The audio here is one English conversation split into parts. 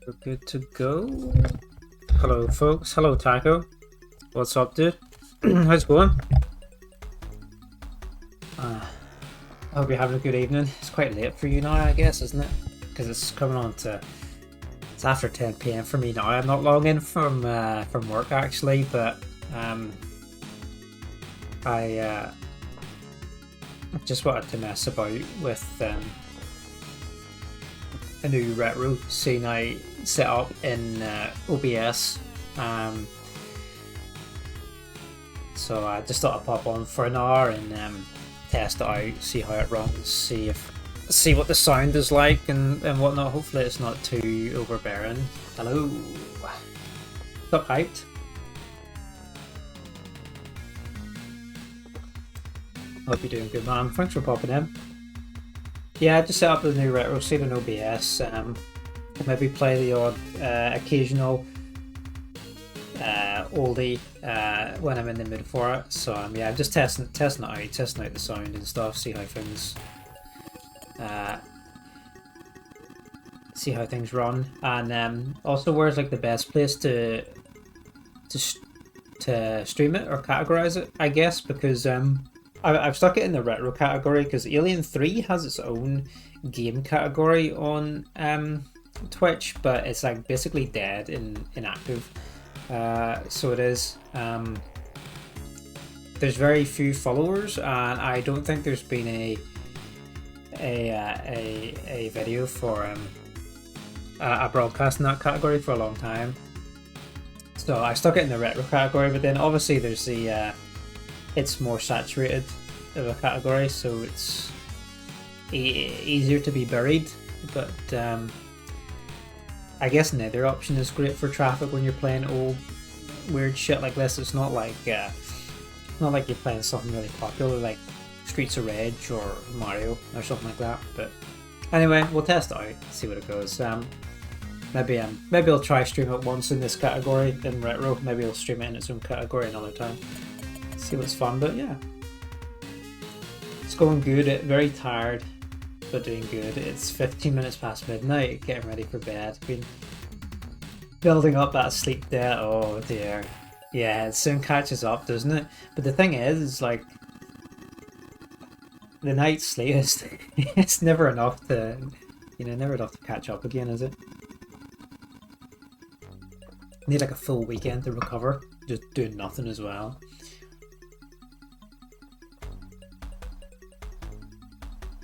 We're good to go. Hello, folks. Hello, Taco. What's up, dude? How's it going? I hope you're having a good evening. It's quite late for you now, I guess, isn't it? Because it's coming on to... It's after 10 PM for me now. I'm not long in from work, actually, but I just wanted to mess about with a new retro scene I set up in OBS. So I just thought I'd pop on for an hour and test it out, see how it runs, see what the sound is like and whatnot. Hopefully it's not too overbearing. Hello. Got hyped. Hope you're doing good, man. Thanks for popping in. Yeah, I just set up the new retro scene in OBS. Maybe play the odd occasional oldie when I'm in the mood for it. So yeah, I'm just testing it out, testing out the sound and stuff, see how things run, and also where's like the best place to stream it or categorize it, I guess, because I've stuck it in the retro category because Alien 3 has its own game category on Twitch, but it's like basically dead in inactive. So it is. There's very few followers, and I don't think there's been a video for a broadcast in that category for a long time. So I stuck it in the retro category, but then obviously there's the it's more saturated of a category, so it's easier to be buried. But I guess neither option is great for traffic when you're playing old weird shit like this. It's not like you're playing something really popular like Streets of Rage or Mario or something like that. But anyway, we'll test it out, see what it goes. Maybe I'll try stream it once in this category in retro. Maybe I'll stream it in its own category another time. See what's fun. But yeah, it's going good. Very tired, but doing good. It's 15 minutes past midnight, getting ready for bed. Been building up that sleep debt. Oh dear. Yeah, it soon catches up, doesn't it? But the thing is like the night's sleep is it's never enough to, never enough to catch up again, is it? Need like a full weekend to recover, just doing nothing as well.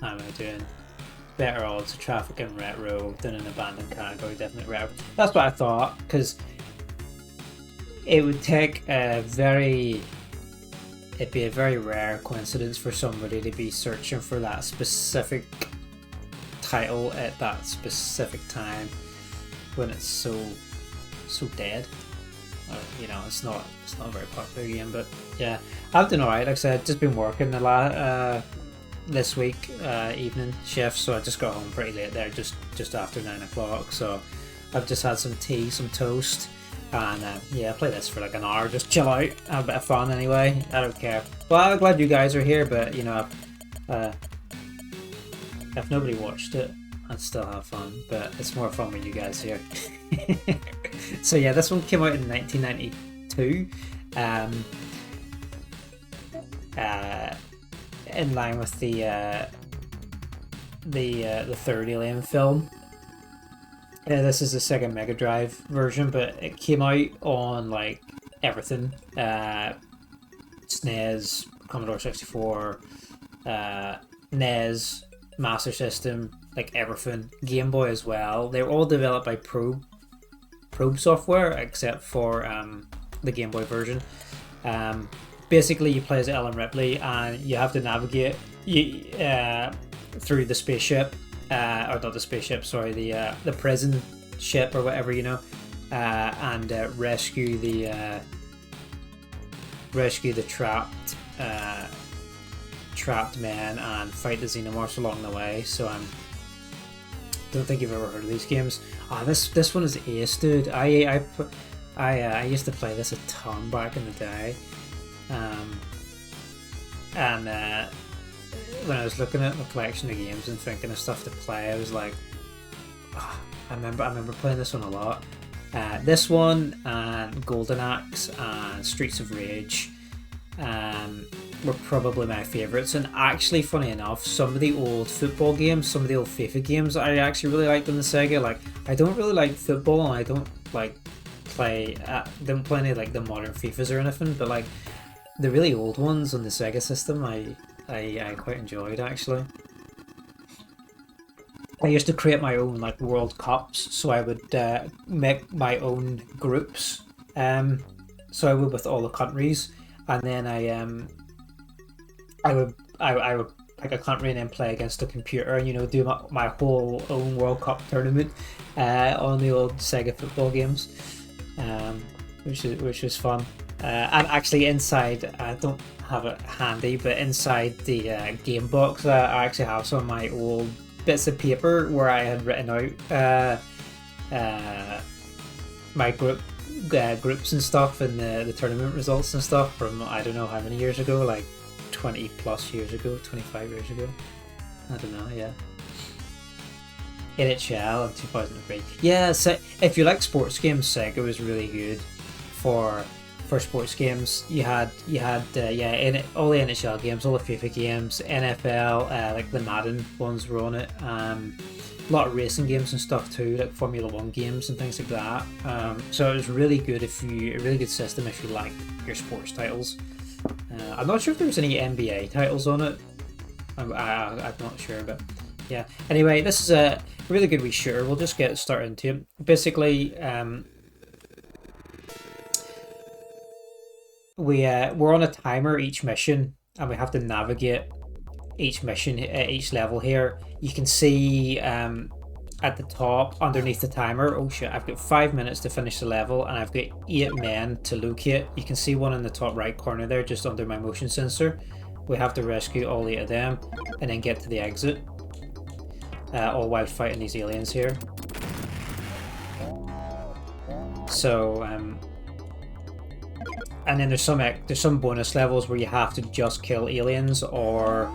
How am I doing? Better odds of traffic in retro than an abandoned category, definitely retro. That's what I thought, because it would take it'd be a very rare coincidence for somebody to be searching for that specific title at that specific time when it's so dead. It's not a very popular game, but yeah, I've done alright. Like I said, just been working this week, evening shift, so I just got home pretty late there, just after 9 o'clock. So I've just had some tea, some toast, and yeah, play this for like an hour, just chill out, have a bit of fun anyway. I don't care. Well, I'm glad you guys are here, but if nobody watched it, I'd still have fun, but it's more fun with you guys here. So yeah, this one came out in 1992. In line with the third Alien film. This is the Sega Megadrive version, but it came out on like everything: SNES, Commodore 64, NES, Master System, like everything. Game Boy as well. They were all developed by Probe Software, except for the Game Boy version. Basically, you play as Ellen Ripley, and you have to navigate through the spaceship, or not the spaceship, sorry, the prison ship or whatever, and rescue the trapped men and fight the xenomorphs along the way. So don't think you've ever heard of these games. This one is ace, dude. I used to play this a ton back in the day. And when I was looking at my collection of games and thinking of stuff to play, I was like, I remember playing this one a lot. This one and Golden Axe and Streets of Rage were probably my favourites. And actually, funny enough, some of the old football games, some of the old FIFA games, I actually really liked on the Sega. Like, I don't really like football, and I don't like don't play any like the modern FIFAs or anything. But like the really old ones on the Sega system, I quite enjoyed actually. I used to create my own like World Cups, so I would make my own groups. So I would with all the countries, and then I would pick a country and then play against the computer, and do my whole own World Cup tournament on the old Sega football games, which was fun. And actually inside, I don't have it handy, but inside the game box, I actually have some of my old bits of paper where I had written out my groups and stuff, and the tournament results and stuff from I don't know how many years ago, like 20 plus years ago, 25 years ago. I don't know, yeah. NHL in 2003. Yeah, so if you like sports games, Sega was really good for sports games. You had all the NHL games, all the FIFA games, NFL, like the Madden ones were on it. A lot of racing games and stuff too, like Formula 1 games and things like that. So it was really good a really good system if you like your sports titles. I'm not sure if there was any NBA titles on it. I'm not sure, but yeah. Anyway, this is a really good wee shooter. We'll just get started into it. Basically, we're on a timer each mission, and we have to navigate each mission at each level here. You can see at the top underneath the timer, oh shit, I've got 5 minutes to finish the level, and I've got 8 men to locate. You can see one in the top right corner there, just under my motion sensor. We have to rescue all 8 of them and then get to the exit, all while fighting these aliens here. So and then there's some bonus levels where you have to just kill aliens or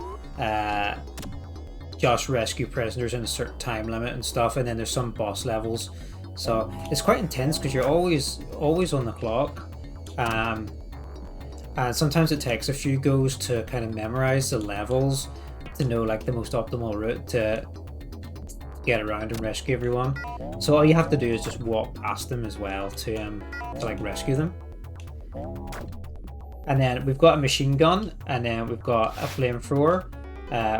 just rescue prisoners in a certain time limit and stuff. And then there's some boss levels, so it's quite intense because you're always on the clock. And sometimes it takes a few goes to kind of memorize the levels to know like the most optimal route to get around and rescue everyone. So all you have to do is just walk past them as well to like rescue them. And then we've got a machine gun, and then we've got a flamethrower,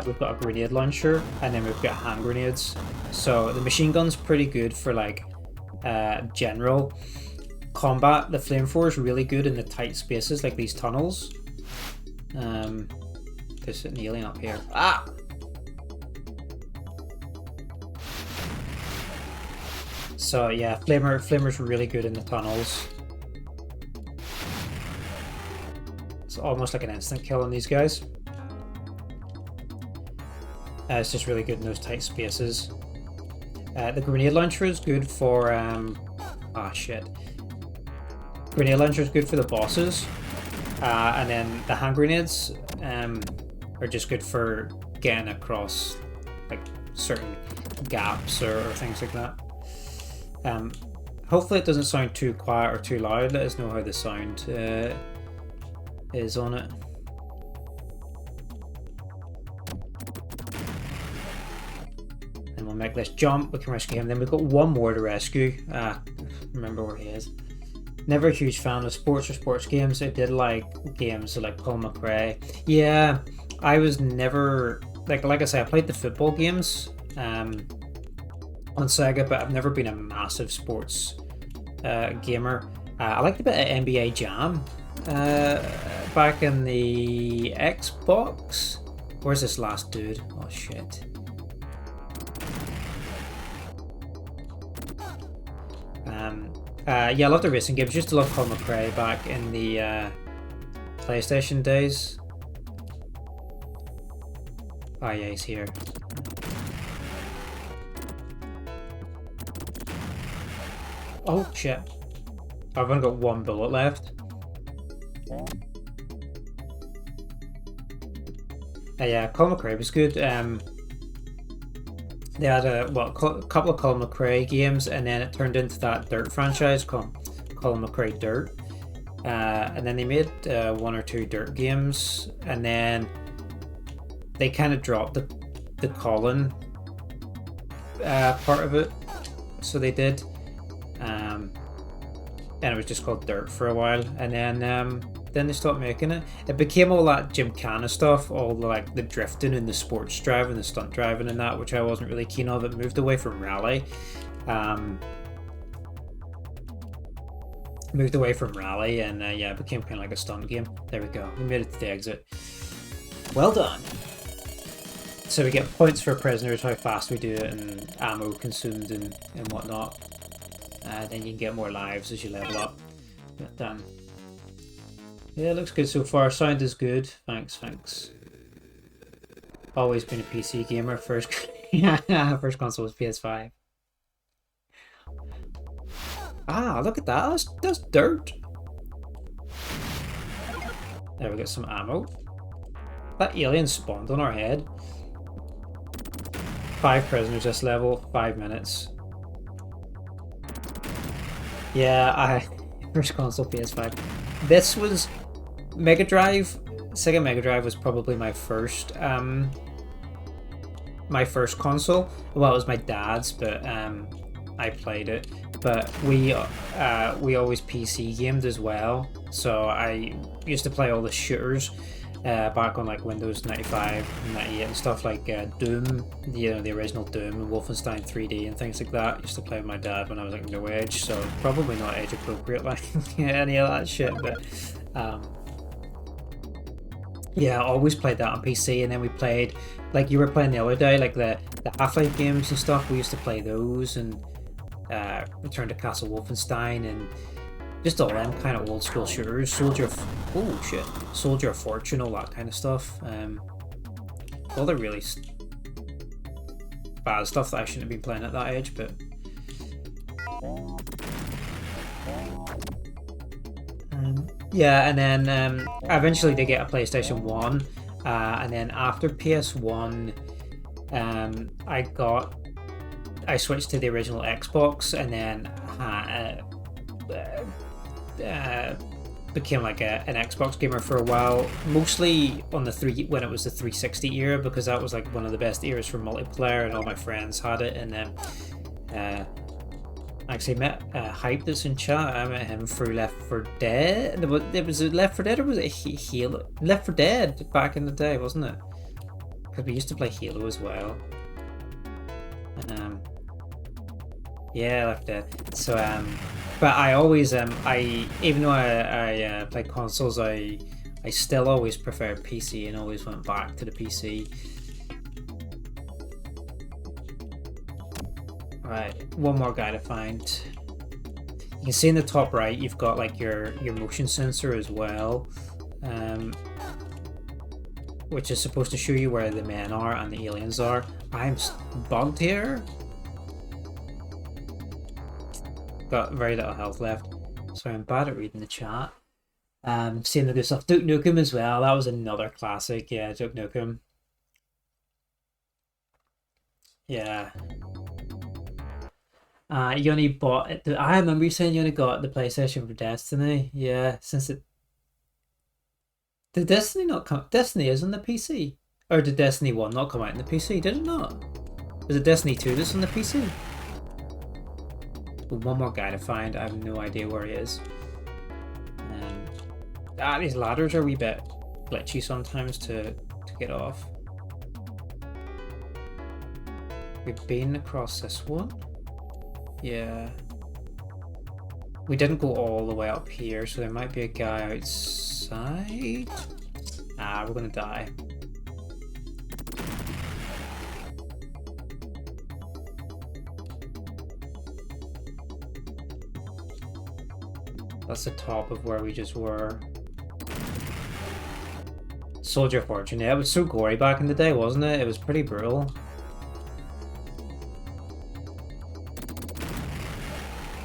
we've got a grenade launcher, and then we've got hand grenades. So the machine gun's pretty good for like general combat. The flamethrower is really good in the tight spaces like these tunnels. There's an alien up here. Ah! So yeah, flamer's really good in the tunnels. It's almost like an instant kill on these guys. It's just really good in those tight spaces. The grenade launcher is good for Grenade launcher is good for the bosses, and then the hand grenades are just good for getting across like certain gaps or things like that. Hopefully it doesn't sound too quiet or too loud. Let us know how the sound is on it. And we'll make this jump. We can rescue him. Then we've got one more to rescue. Remember where he is. Never a huge fan of sports or sports games. I did like games like Paul McRae. Yeah, I was never like I say, I played the football games on Sega, but I've never been a massive sports gamer. I liked a bit of NBA Jam back in the Xbox. Where's this last dude? Oh shit. Yeah, I love the racing games. Used to love Paul McRae back in the PlayStation days. Oh yeah, he's here. Oh shit. I've only got one bullet left. Yeah, Paul McRae was good. They had a couple of Colin McRae games, and then it turned into that Dirt franchise called Colin McRae Dirt. And then they made 1 or 2 Dirt games, and then they kind of dropped the Colin part of it. So they did, and it was just called Dirt for a while, and then they stopped making it. It became all that gymkhana stuff, all the drifting and the sports driving, the stunt driving and that, which I wasn't really keen of. It moved away from rally. And yeah, it became kind of like a stunt game. There we go. We made it to the exit. Well done. So we get points for prisoners, how fast we do it, and ammo consumed and whatnot. Then you can get more lives as you level up. But yeah, it looks good so far. Sound is good. Thanks. Always been a PC gamer. First console was PS5. Ah, look at that. That's dirt. There we got some ammo. That alien spawned on our head. 5 prisoners this level, 5 minutes. Yeah, first console PS5. This was Megadrive. Sega Megadrive was probably my first console. Well, it was my dad's, but I played it. But we always PC gamed as well. So I used to play all the shooters back on like Windows 95 and 98 and stuff, like Doom, the original Doom, and Wolfenstein 3D and things like that. I used to play with my dad when I was like no age, so probably not age appropriate like any of that shit, but yeah, I always played that on PC. And then we played, like you were playing the other day, like the Half-Life games and stuff. We used to play those, and Return to Castle Wolfenstein, and just all them kind of old school shooters. Soldier of Fortune, all that kind of stuff. All the really bad stuff that I shouldn't have been playing at that age, but yeah. And then eventually they get a PlayStation 1, and then after PS1 I switched to the original Xbox, and then became like an Xbox gamer for a while, mostly on when it was the 360 era, because that was like one of the best eras for multiplayer, and all my friends had it. And then I actually met Hype that's in chat. I met him through Left 4 Dead. It was Left 4 Dead, or was it Halo? Left 4 Dead back in the day, wasn't it? Because we used to play Halo as well. Yeah, Left 4 Dead. So but I always even though I play consoles, I still always prefer PC, and always went back to the PC. Right, one more guy to find. You can see in the top right you've got like your motion sensor as well, which is supposed to show you where the men are and the aliens are. I'm bugged here. Got very little health left, so I'm bad at reading the chat. Seeing the good stuff. Duke Nukem as well. That was another classic. Yeah, Duke Nukem. Yeah. You only bought it. I remember you saying you only got the PlayStation for Destiny. Yeah, since it. Did Destiny not come? Destiny is on the PC, or did Destiny 1 not come out on the PC? Did it not? Is it Destiny 2 that's on the PC? One more guy to find. I have no idea where he is. These ladders are a wee bit glitchy sometimes to get off. We've been across this one. Yeah. We didn't go all the way up here, so there might be a guy outside. We're gonna die. That's the top of where we just were. Soldier of Fortune. Yeah, it was so gory back in the day, wasn't it? It was pretty brutal.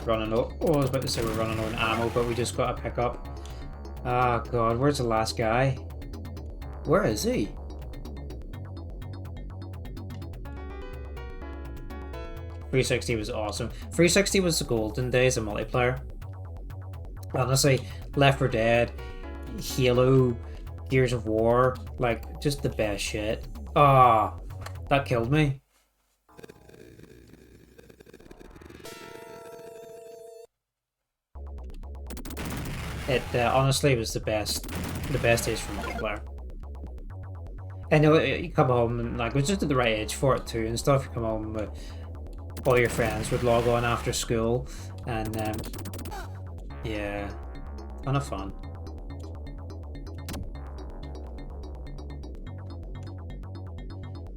Running low. Oh, I was about to say we're running low on ammo, but we just got a pickup. Ah, God, where's the last guy? Where is he? 360 was awesome. 360 was the golden days of multiplayer. Honestly, Left 4 Dead, Halo, Gears of War, like, just the best shit. Ah, that killed me. It honestly was the best days for multiplayer. I know you come home and like it was just at the right age for it too and stuff. You come home with all your friends would log on after school, and yeah, ton of fun.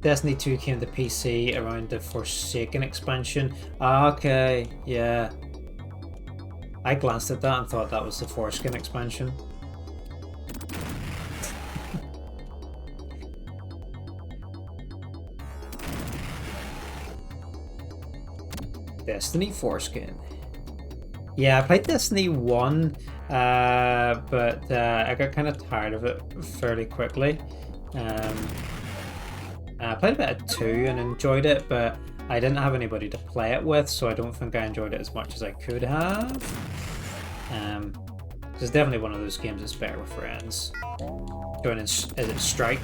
Destiny 2 came to PC around the Forsaken expansion. Okay, yeah. I glanced at that and thought that was the Foreskin expansion. Destiny Foreskin. Yeah, I played Destiny 1, but I got kind of tired of it fairly quickly. I played a bit of 2 and enjoyed it, but I didn't have anybody to play it with, so I don't think I enjoyed it as much as I could have. It's definitely one of those games that's better with friends. Joining, is it strike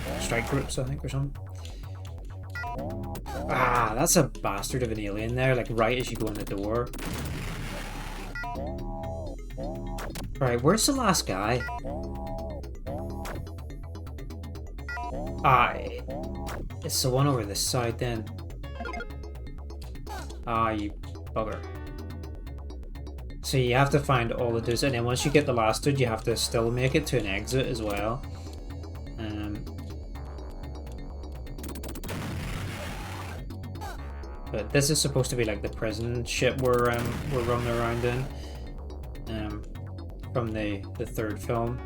groups, I think, or something? Ah, that's a bastard of an alien there, like right as you go in the door. Alright, where's the last guy? Aye. It's the one over this side then. Ah, you bugger. So you have to find all the dudes, and then once you get the last dude, you have to still make it to an exit as well. But this is supposed to be like the prison ship we're running around in. From the third film.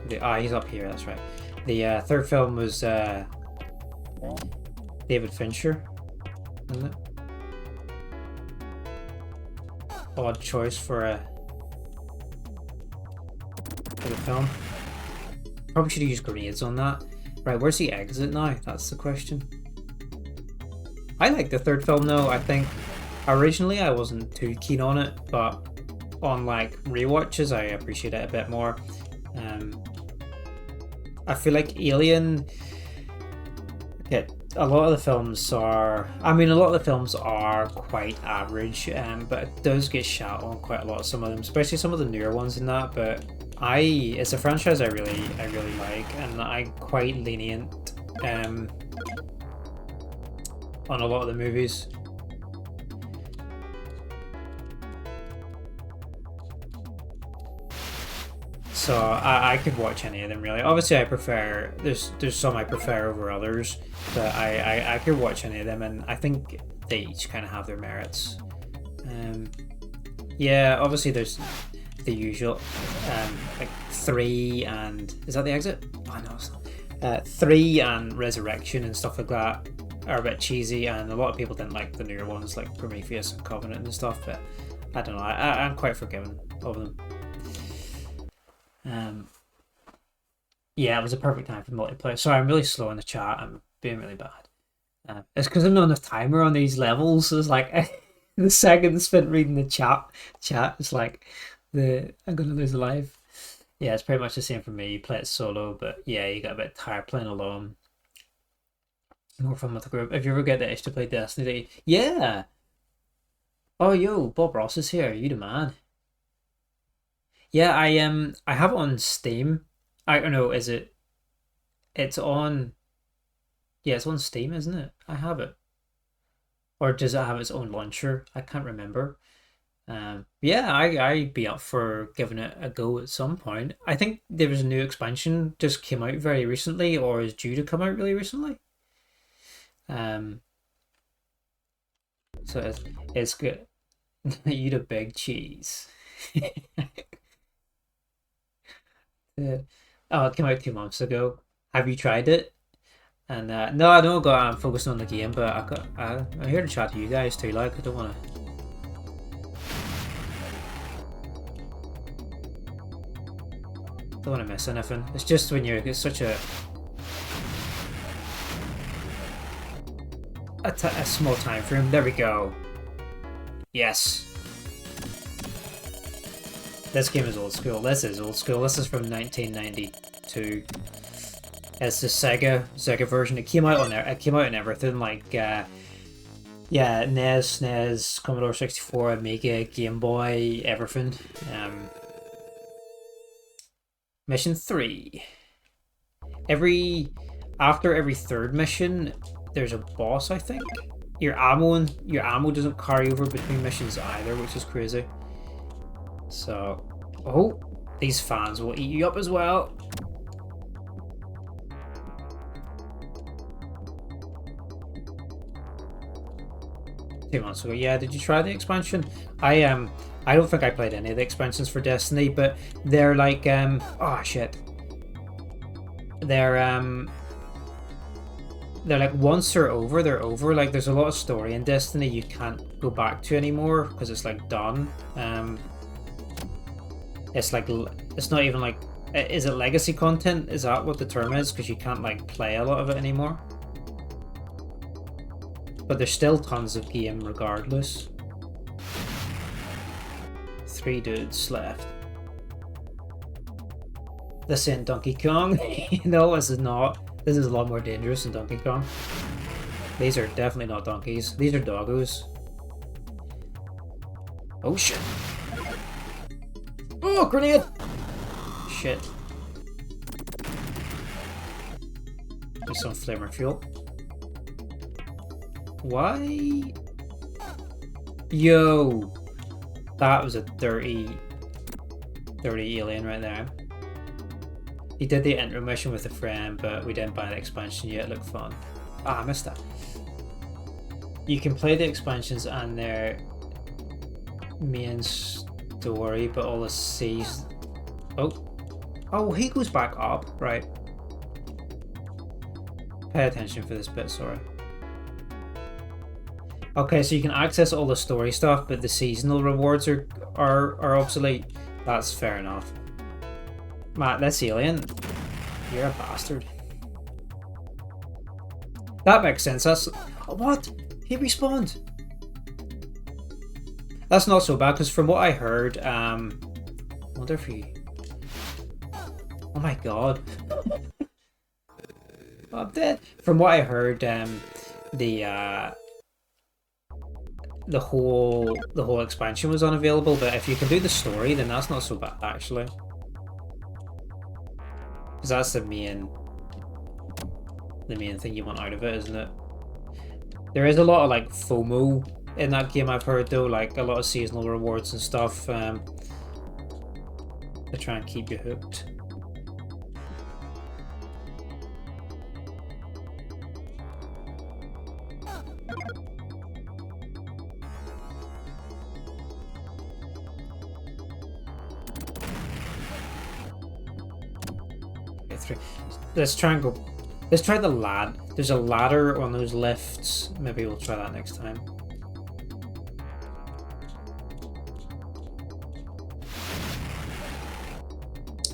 He's up here. That's right. The third film was David Fincher, isn't it? Odd choice for the film. Probably should have used grenades on that. Right, where's the exit now? That's the question. I like the third film though. I think originally I wasn't too keen on it, but on like rewatches I appreciate it a bit more. I feel like Alien. Okay, a lot of the films are. I mean, a lot of the films are quite average, but it does get shot on quite a lot. Some of them, especially some of the newer ones, in that. But it's a franchise I really like, and I'm quite lenient on a lot of the movies. So I could watch any of them really. Obviously I prefer there's some I prefer over others, but I could watch any of them, and I think they each kind of have their merits. Yeah, obviously there's the usual like 3 and is that the exit? Oh no, it's not. 3 and Resurrection and stuff like that are a bit cheesy, and a lot of people didn't like the newer ones like Prometheus and Covenant and stuff, but I don't know, I'm quite forgiving of them. Yeah, it was a perfect time for multiplayer. Sorry, I'm really slow in the chat. I'm being really bad. It's because I'm not on a timer on these levels. So it's like the second spent reading the chat, it's like I'm gonna lose a life. Yeah, it's pretty much the same for me. You play it solo, but yeah, you get a bit tired playing alone. More fun with the group. If you ever get the itch to play Destiny, yeah. Oh, yo, Bob Ross is here. You the man. Yeah, I have it on Steam. I don't know, is it? It's on. Yeah, it's on Steam, isn't it? I have it. Or does it have its own launcher? I can't remember. Yeah, I'd be up for giving it a go at some point. I think there was a new expansion just came out very recently, or is due to come out really recently. So it's good. You the big cheese. Oh, it came out 2 months ago. Have you tried it? And no, I don't go. I'm focusing on the game, but I'm here to chat to you guys too. Like, I don't want to miss anything. It's just when it's such a small time frame. There we go. Yes. This game is old school. This is old school. This is from 1992. It's the Sega version. It came out on there. It came out on everything like yeah, NES, SNES, Commodore 64, Amiga, Game Boy, everything. Mission 3. After every third mission, there's a boss, I think. Your ammo doesn't carry over between missions either, which is crazy. So, oh, these fans will eat you up as well. 2 months ago. Yeah, did you try the expansion? I don't think I played any of the expansions for Destiny, but they're like oh shit. They're like once they're over. Like there's a lot of story in Destiny you can't go back to anymore because it's like done. It's like it's not even like, is it legacy content? Is that what the term is? Because you can't like play a lot of it anymore. But there's still tons of game regardless. 3 dudes left. This ain't Donkey Kong. No, this is not. This is a lot more dangerous than Donkey Kong. These are definitely not donkeys. These are doggos. Oh shit. Oh, grenade! Shit. There's some flamer fuel. Why? Yo! That was a dirty alien right there. He did the intro mission with a friend, but we didn't buy the expansion yet. It looked fun. Ah, I missed that. You can play the expansions and their main story, but all the seas. Oh, he goes back up, right? Pay attention for this bit, sorry. Okay, so you can access all the story stuff, but the seasonal rewards are obsolete. That's fair enough. Matt, that's alien. You're a bastard. That makes sense. That's what? He respawned. That's not so bad because from what I heard, I wonder if he. Oh my god. I'm dead. From what I heard, the whole expansion was unavailable, but if you can do the story, then that's not so bad actually. Because that's the main thing you want out of it, isn't it? There is a lot of like FOMO in that game, I've heard though, like a lot of seasonal rewards and stuff to try and keep you hooked. Let's try and go. Let's try the ladder. There's a ladder on those lifts. Maybe we'll try that next time.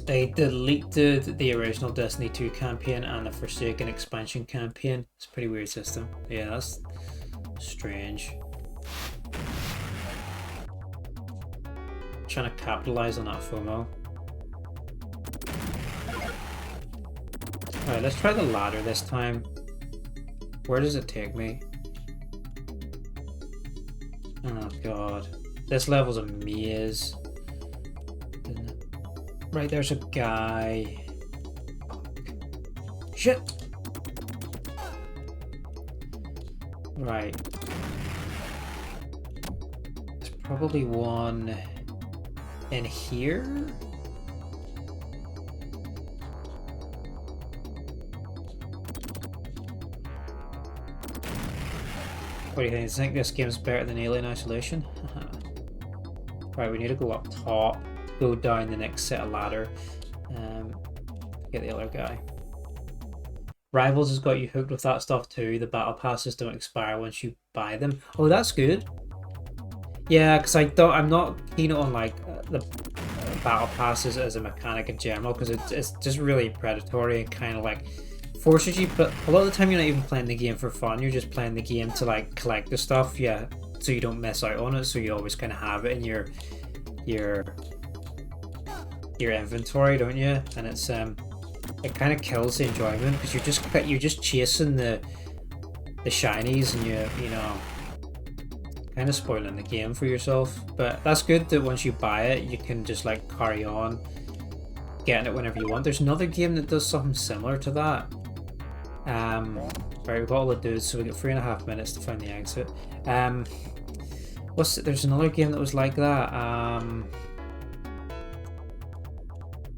They deleted the original Destiny 2 campaign and the Forsaken expansion campaign. It's a pretty weird system. Yeah, that's strange. Trying to capitalize on that FOMO. Alright, let's try the ladder this time. Where does it take me? Oh god. This level's a maze. Isn't it? Right, there's a guy. Shit! Right. There's probably one in here? What do you think? Do you think this game's better than Alien Isolation? Right, we need to go up top, go down the next set of ladder, get the other guy. Rivals has got you hooked with that stuff too. The battle passes don't expire once you buy them. Oh, that's good. Yeah, because I'm not keen on like the battle passes as a mechanic in general, because it's just really predatory and kind of like forces you, but a lot of the time you're not even playing the game for fun, you're just playing the game to like collect the stuff, yeah, so you don't miss out on it. So you always kind of have it in your inventory, don't you? And it's it kind of kills the enjoyment because you're just chasing the shinies, and you know, kind of spoiling the game for yourself. But that's good that once you buy it, you can just like carry on getting it whenever you want. There's another game that does something similar to that. Right, we've got all the dudes, so we got 3.5 minutes to find the exit. There's another game that was like that.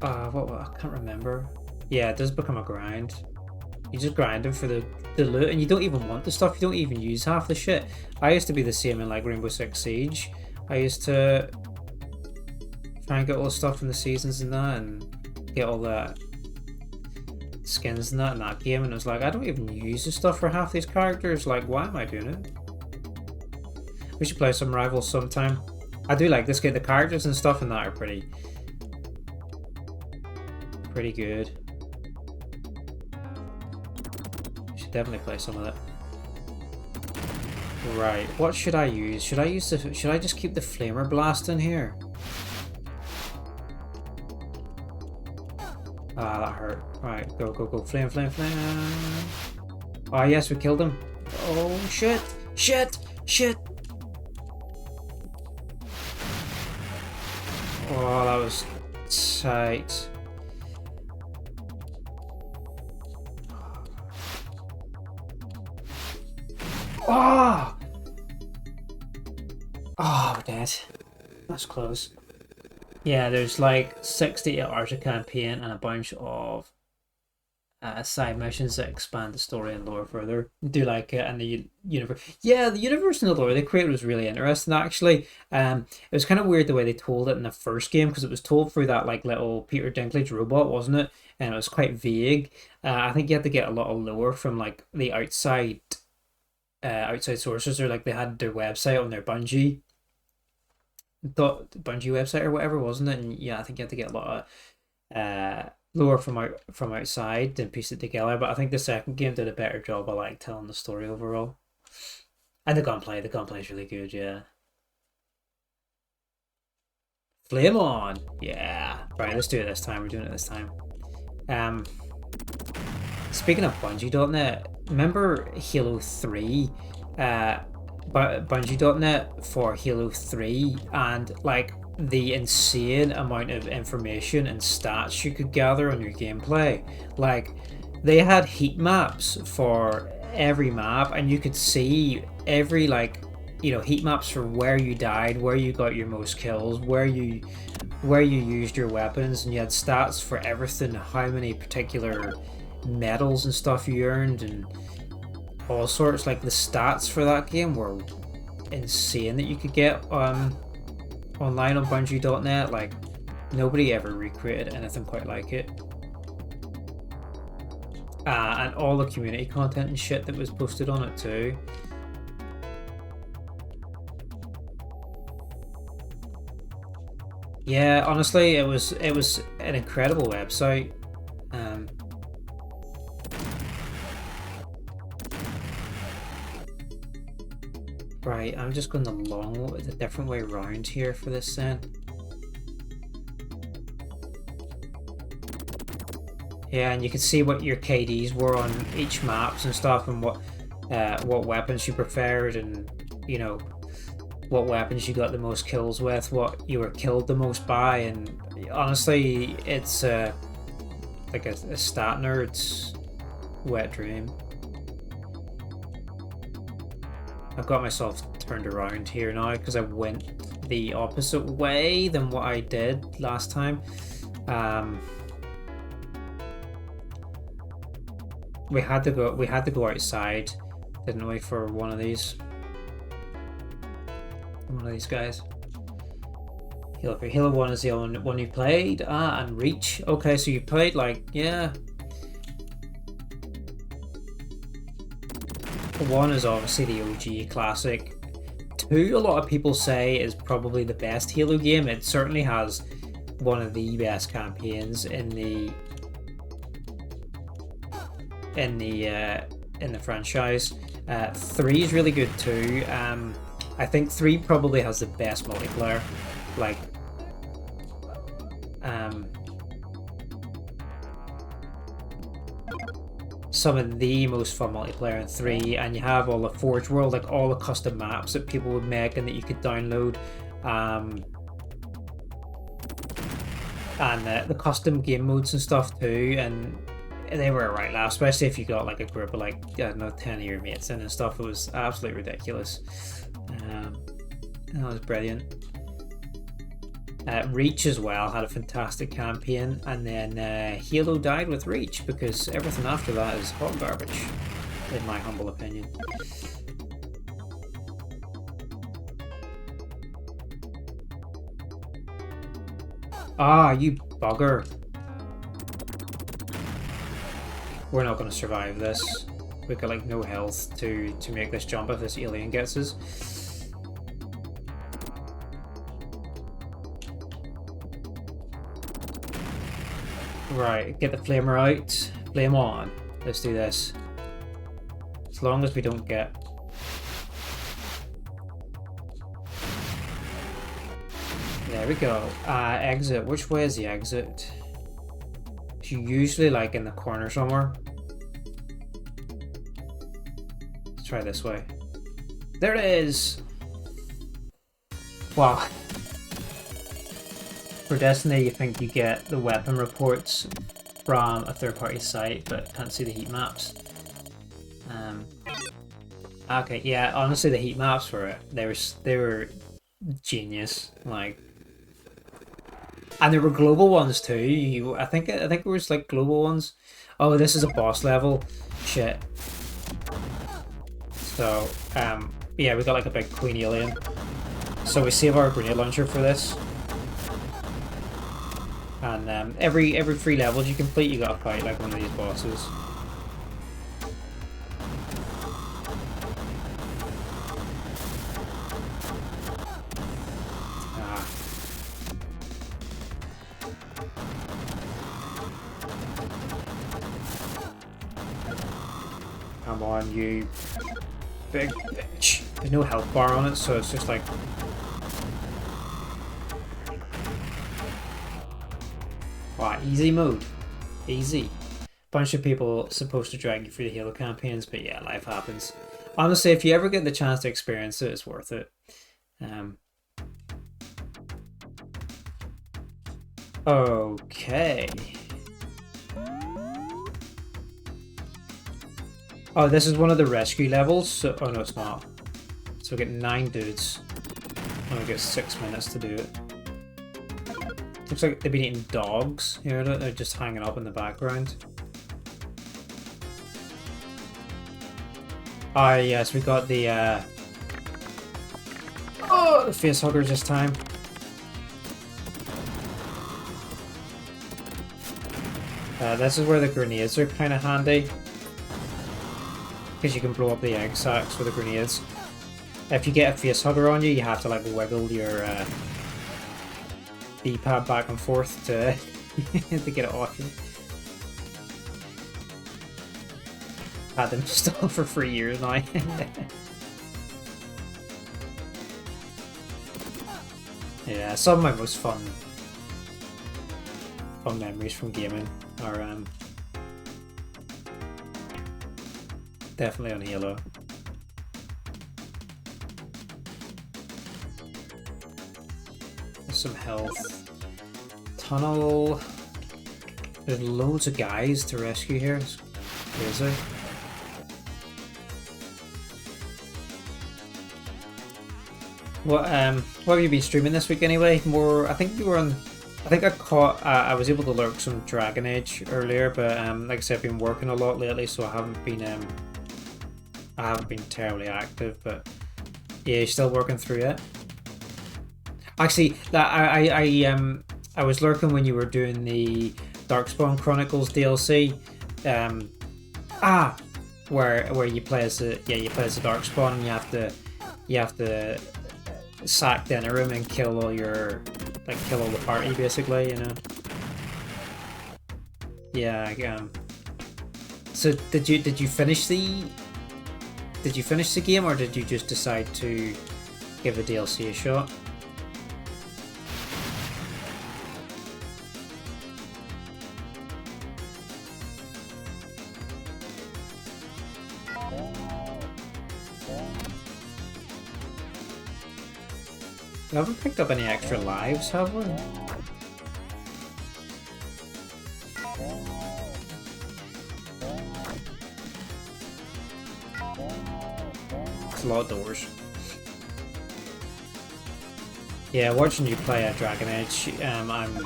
What I can't remember. Yeah, it does become a grind. You just grind them for the loot, and you don't even want the stuff. You don't even use half the shit. I used to be the same in like Rainbow Six Siege. I used to try and get all the stuff from the seasons and that, and get all the skins and that in that game, and it was like, I don't even use the stuff for half these characters. Like, why am I doing it? We should play some Rivals sometime. I do like this game. The characters and stuff in that are pretty good. We should definitely play some of it. Right, what should I use? Should I just keep the flamer blast in here? Ah, that hurt. Right, go, go, go. Flame, flame, flame. Ah, yes, we killed him. Oh, shit. Shit. Shit. Oh, that was tight. Oh! Oh, we're dead. That's close. Yeah, there's like 68 hours of campaign and a bunch of side missions that expand the story and lore further. Do like it, and the universe. Yeah, the universe and the lore they created was really interesting actually. It was kind of weird the way they told it in the first game, because it was told through that like little Peter Dinklage robot, wasn't it? And it was quite vague. I think you had to get a lot of lore from like the outside sources, or like they had their website on their Bungie website or whatever, wasn't it? And yeah, I think you had to get a lot of lore from outside and piece it together. But I think the second game did a better job of like telling the story overall. And the gunplay is really good, yeah. Flame on! Yeah. Right, let's do it this time. We're doing it this time. Speaking of Bungie.net, remember Halo 3? Bungie.net for Halo 3, and like the insane amount of information and stats you could gather on your gameplay. Like, they had heat maps for every map, and you could see every, like, you know, heat maps for where you died, where you got your most kills, where you used your weapons, and you had stats for everything, how many particular medals and stuff you earned, and all sorts. Like, the stats for that game were insane that you could get online on Bungie.net. Like, nobody ever recreated anything quite like it. And all the community content and shit that was posted on it too. Yeah, honestly, it was an incredible website. Right, I'm just going the different way around here for this then. Yeah, and you can see what your KDs were on each maps and stuff, and what weapons you preferred, and you know what weapons you got the most kills with, what you were killed the most by. And honestly, it's like a stat nerd's wet dream. I've got myself turned around here now because I went the opposite way than what I did last time. We had to go outside, didn't we, for one of these guys. Halo 1 is the only one you played. And Reach. Okay, so you played, like, yeah. 1 is obviously the OG classic. 2, a lot of people say, is probably the best Halo game. It certainly has one of the best campaigns in the franchise. 3 is really good too. I think 3 probably has the best multiplayer. Like, some of the most fun multiplayer in 3, and you have all the Forge World, like all the custom maps that people would make and that you could download, and the custom game modes and stuff too, and they were a right laugh, especially if you got like a group of like, I don't know, 10 of your mates in and stuff. It was absolutely ridiculous. That was brilliant. Reach as well had a fantastic campaign, and then Halo died with Reach because everything after that is hot garbage, in my humble opinion. Ah, you bugger. We're not going to survive this. We've got like no health to make this jump if this alien gets us. Right, get the flamer out. Flame on. Let's do this. As long as we don't get... There we go. Exit. Which way is the exit? It's usually like in the corner somewhere. Let's try this way. There it is! Wow. For Destiny, you think you get the weapon reports from a third-party site, but can't see the heat maps. Okay, yeah, honestly, the heat maps for it, they were genius. Like, and there were global ones too. I think it was like global ones. Oh, this is a boss level. Shit. So, yeah, we got like a big queen alien. So we save our grenade launcher for this. And every 3 levels you complete, you gotta fight like one of these bosses. Ah. Come on, you big bitch. There's no health bar on it, so it's just like... Wow, easy mode. Easy. Bunch of people supposed to drag you through the Halo campaigns, but yeah, life happens. Honestly, if you ever get the chance to experience it, it's worth it. Okay. Oh, this is one of the rescue levels. So, oh no, it's not. So we get 9 dudes. And we get 6 minutes to do it. Looks like they've been eating dogs here. They're just hanging up in the background. Ah, yes, we got the the facehuggers this time. This is where the grenades are kind of handy, because you can blow up the egg sacs with the grenades. If you get a facehugger on you, you have to like wiggle your D-pad back and forth to to get it off you. Had them installed for 3 years now. Yeah, some of my most fun memories from gaming are definitely on Halo. Some health. Tunnel. There's loads of guys to rescue here. It's crazy. What have you been streaming this week anyway? More, I think you were on. I think I caught. I was able to lurk some Dragon Age earlier, but like I said, I've been working a lot lately, so I haven't been terribly active. But yeah, you're still working through it. Actually, I was lurking when you were doing the Darkspawn Chronicles DLC. Where you play as the Darkspawn, and you have to sack the inner room and kill all the party, basically, you know. Yeah. So did you finish the game, or did you just decide to give a DLC a shot. We haven't picked up any extra lives, have we? It's a lot of doors. Yeah, watching you play at Dragon Age, I'm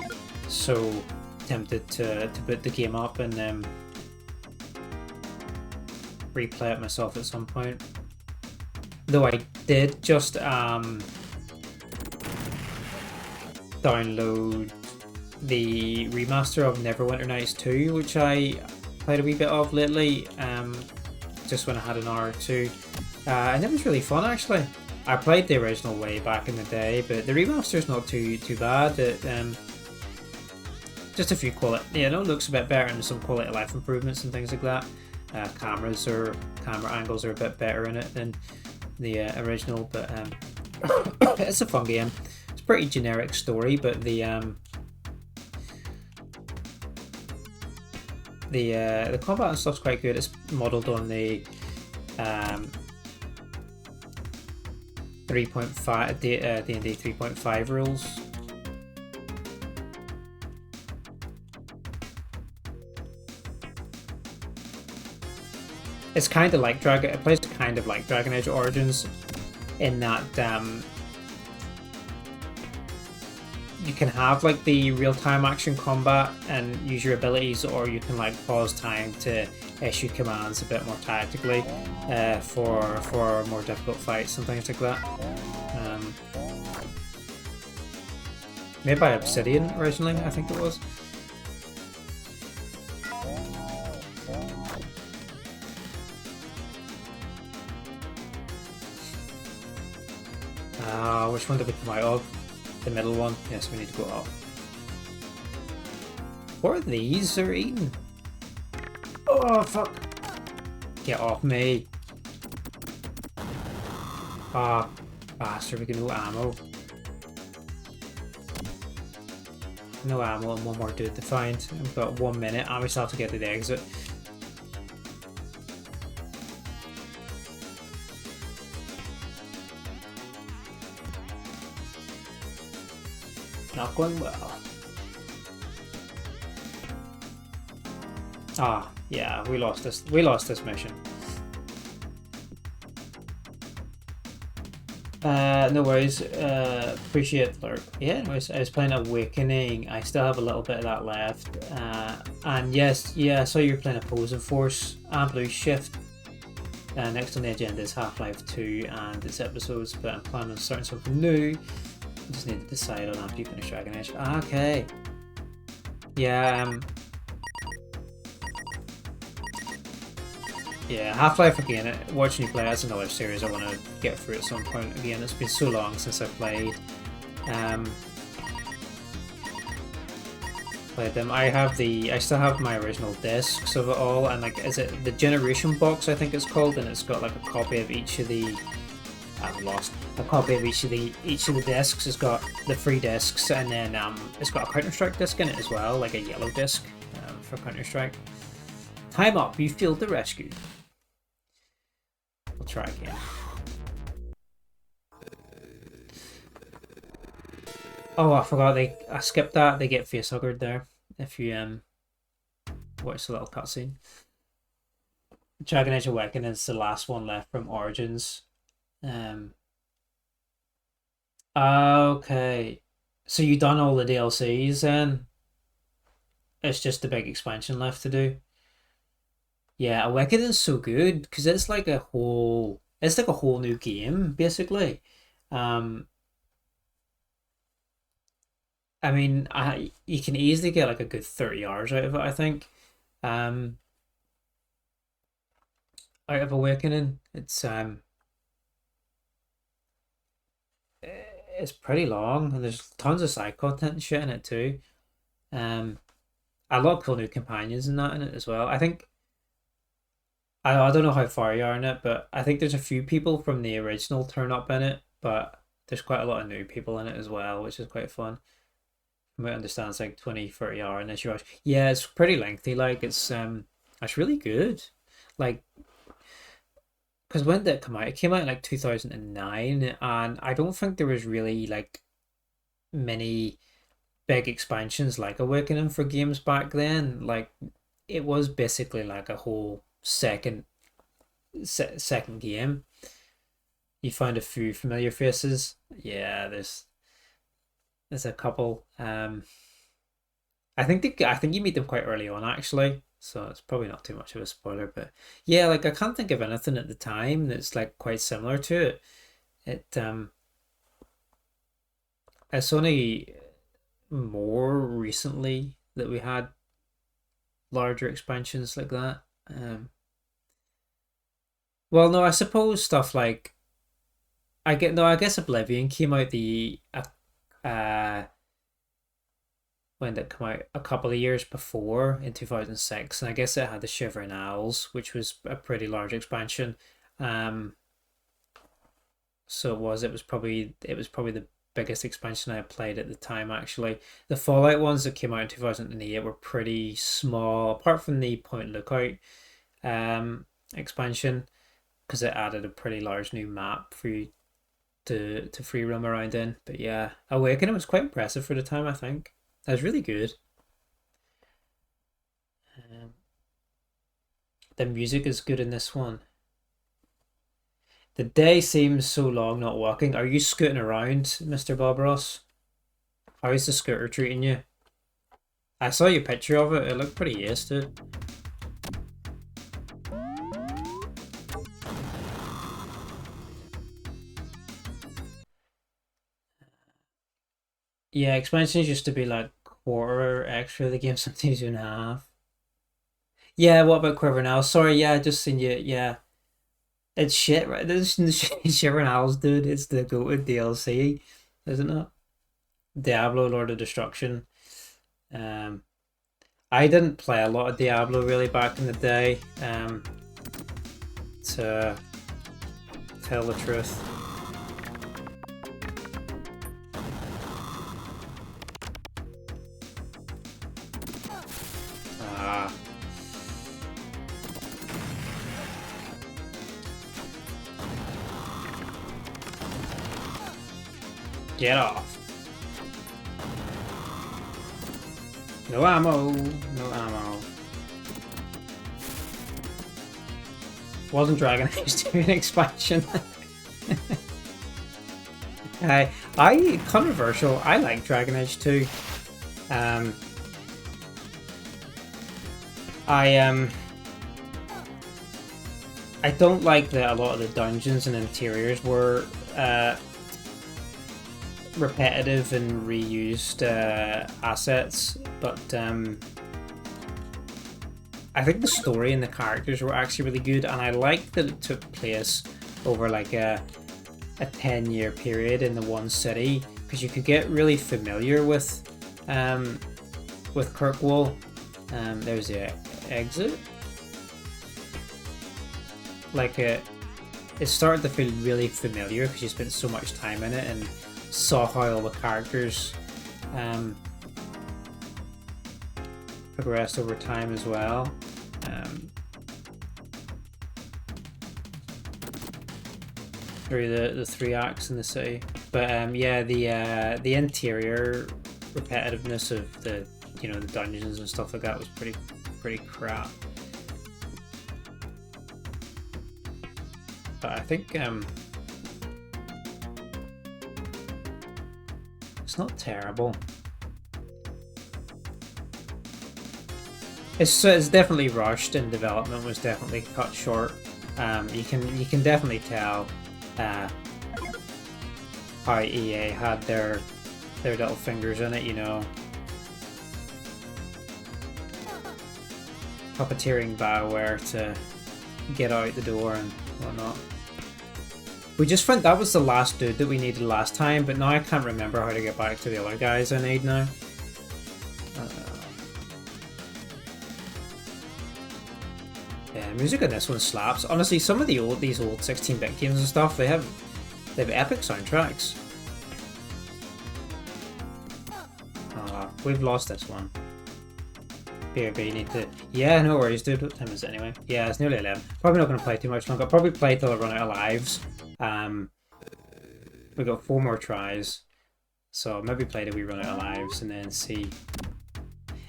so tempted to put the game up and replay it myself at some point. Though I did just download the remaster of Neverwinter Nights 2, which I played a wee bit of lately, just when I had an hour or two, and it was really fun actually. I played the original way back in the day, but the remaster's not too bad. It just a few looks a bit better and some quality of life improvements and things like that. Camera angles are a bit better in it than the original, but it's a fun game. It's a pretty generic story, but the combat and stuff's quite good. It's modelled on the 3.5 D&D 3.5 rules. It's kind of like it plays kind of like Dragon Age Origins in that you can have like the real-time action combat and use your abilities, or you can like pause time to issue commands a bit more tactically for more difficult fights and things like that. Made by Obsidian originally, I think it was. Which one did we come out of? The middle one? Yes, we need to go up. What are these they're eating? Oh, fuck! Get off me! Ah, bastard, we got no ammo. No ammo and one more dude to find. We've got 1 minute and we still have to get to the exit. Not going well. Ah, yeah, we lost this mission. No worries. Appreciate the lurk. Yeah, anyways, I was playing Awakening. I still have a little bit of that left. And yes, yeah, I saw you were playing Opposing Force and Blue Shift. Next on the agenda is Half-Life 2 and its episodes, but I'm planning on starting something new. I just need to decide on after you finish Dragon Age. Okay. Yeah, yeah, Half-Life again, watching you play, that's another series I want to get through at some point. Again, it's been so long since I played them. I still have my original discs of it all, and like, is it the Generation Box, I think it's called, and it's got like a copy of each of the, I've lost, a copy of each of the discs. It's got the 3 discs, and then it's got a Counter-Strike disc in it as well, like a yellow disc for Counter-Strike. Time up, you failed the rescue. We'll try again. Oh, I forgot, I skipped that. They get facehuggered there if you watch the little cutscene. Dragon Age Awakening is the last one left from Origins. Okay, so you done all the DLCs then? It's just the big expansion left to do. Yeah, Awakening's so good because it's like a whole new game basically. I mean, you can easily get like a good 30 hours out of it, I think. Out of Awakening, it's pretty long, and there's tons of side content and shit in it too. A lot of cool new companions and that in it as well. I think I don't know how far you are in it, but I think there's a few people from the original turn up in it, but there's quite a lot of new people in it as well, which is quite fun. From what I understand, it's like 20-30 hour initial rush. Yeah, it's pretty lengthy. Like it's really good. Like, because when did it come out? It came out in like 2009, and I don't think there was really like many big expansions like Awakening for games back then. Like, it was basically like a whole second game. You find a few familiar faces. Yeah, there's a couple. I think you meet them quite early on actually, so it's probably not too much of a spoiler. But yeah, like I can't think of anything at the time that's like quite similar to it. It's only more recently that we had larger expansions like that. Well, no, I suppose stuff like I guess Oblivion came out uh when did it come out? A couple of years before in 2006, and I guess it had the Shivering Owls, which was a pretty large expansion. Um, so it was probably the biggest expansion I played at the time actually. The Fallout ones that came out in 2008 were pretty small, apart from the Point Lookout expansion, because it added a pretty large new map for you to free roam around in. But yeah, Awakening was quite impressive for the time, I think. That was really good. Um, the music is good in this one. The day seems so long not walking. Are you scooting around, Mr. Bob Ross? How's the scooter treating you? I saw your picture of it. It looked pretty ace, dude. Yeah, expansions used to be like quarter extra. The game sometimes even half. Yeah, what about Quiver now? Sorry, yeah, I just seen you. Yeah, it's shit, right? This Shivering Owls, dude. It's the goated DLC, isn't it? Diablo, Lord of Destruction. Um, I didn't play a lot of Diablo really back in the day. To tell the truth. Ah. Get off. No ammo. No ammo. Wasn't Dragon Age 2 an expansion? Controversial. I like Dragon Age 2. Um, I don't like that a lot of the dungeons and interiors were repetitive and reused assets, but I think the story and the characters were actually really good, and I like that it took place over like a 10-year period in the one city, because you could get really familiar with Kirkwall. There's the exit. Like it started to feel really familiar because you spent so much time in it and saw how all the characters progressed over time as well. Through the 3 acts in the city, but yeah, the interior repetitiveness of the the dungeons and stuff like that was pretty crap. But I think it's not terrible. It's definitely rushed, and development was definitely cut short. You can definitely tell how EA had their little fingers in it, puppeteering BioWare to get out the door and whatnot. We just found that was the last dude that we needed last time, but now I can't remember how to get back to the other guys I need now. Yeah, music on this one slaps. Honestly, some of these old 16-bit games and stuff, they have epic soundtracks. we've lost this one. BRB, you need to... Yeah, no worries, dude. What time is it anyway? Yeah, it's nearly 11. Probably not going to play too much longer. I'll probably play till I run out of lives. We've got 4 more tries. So maybe play till we run out of lives and then see.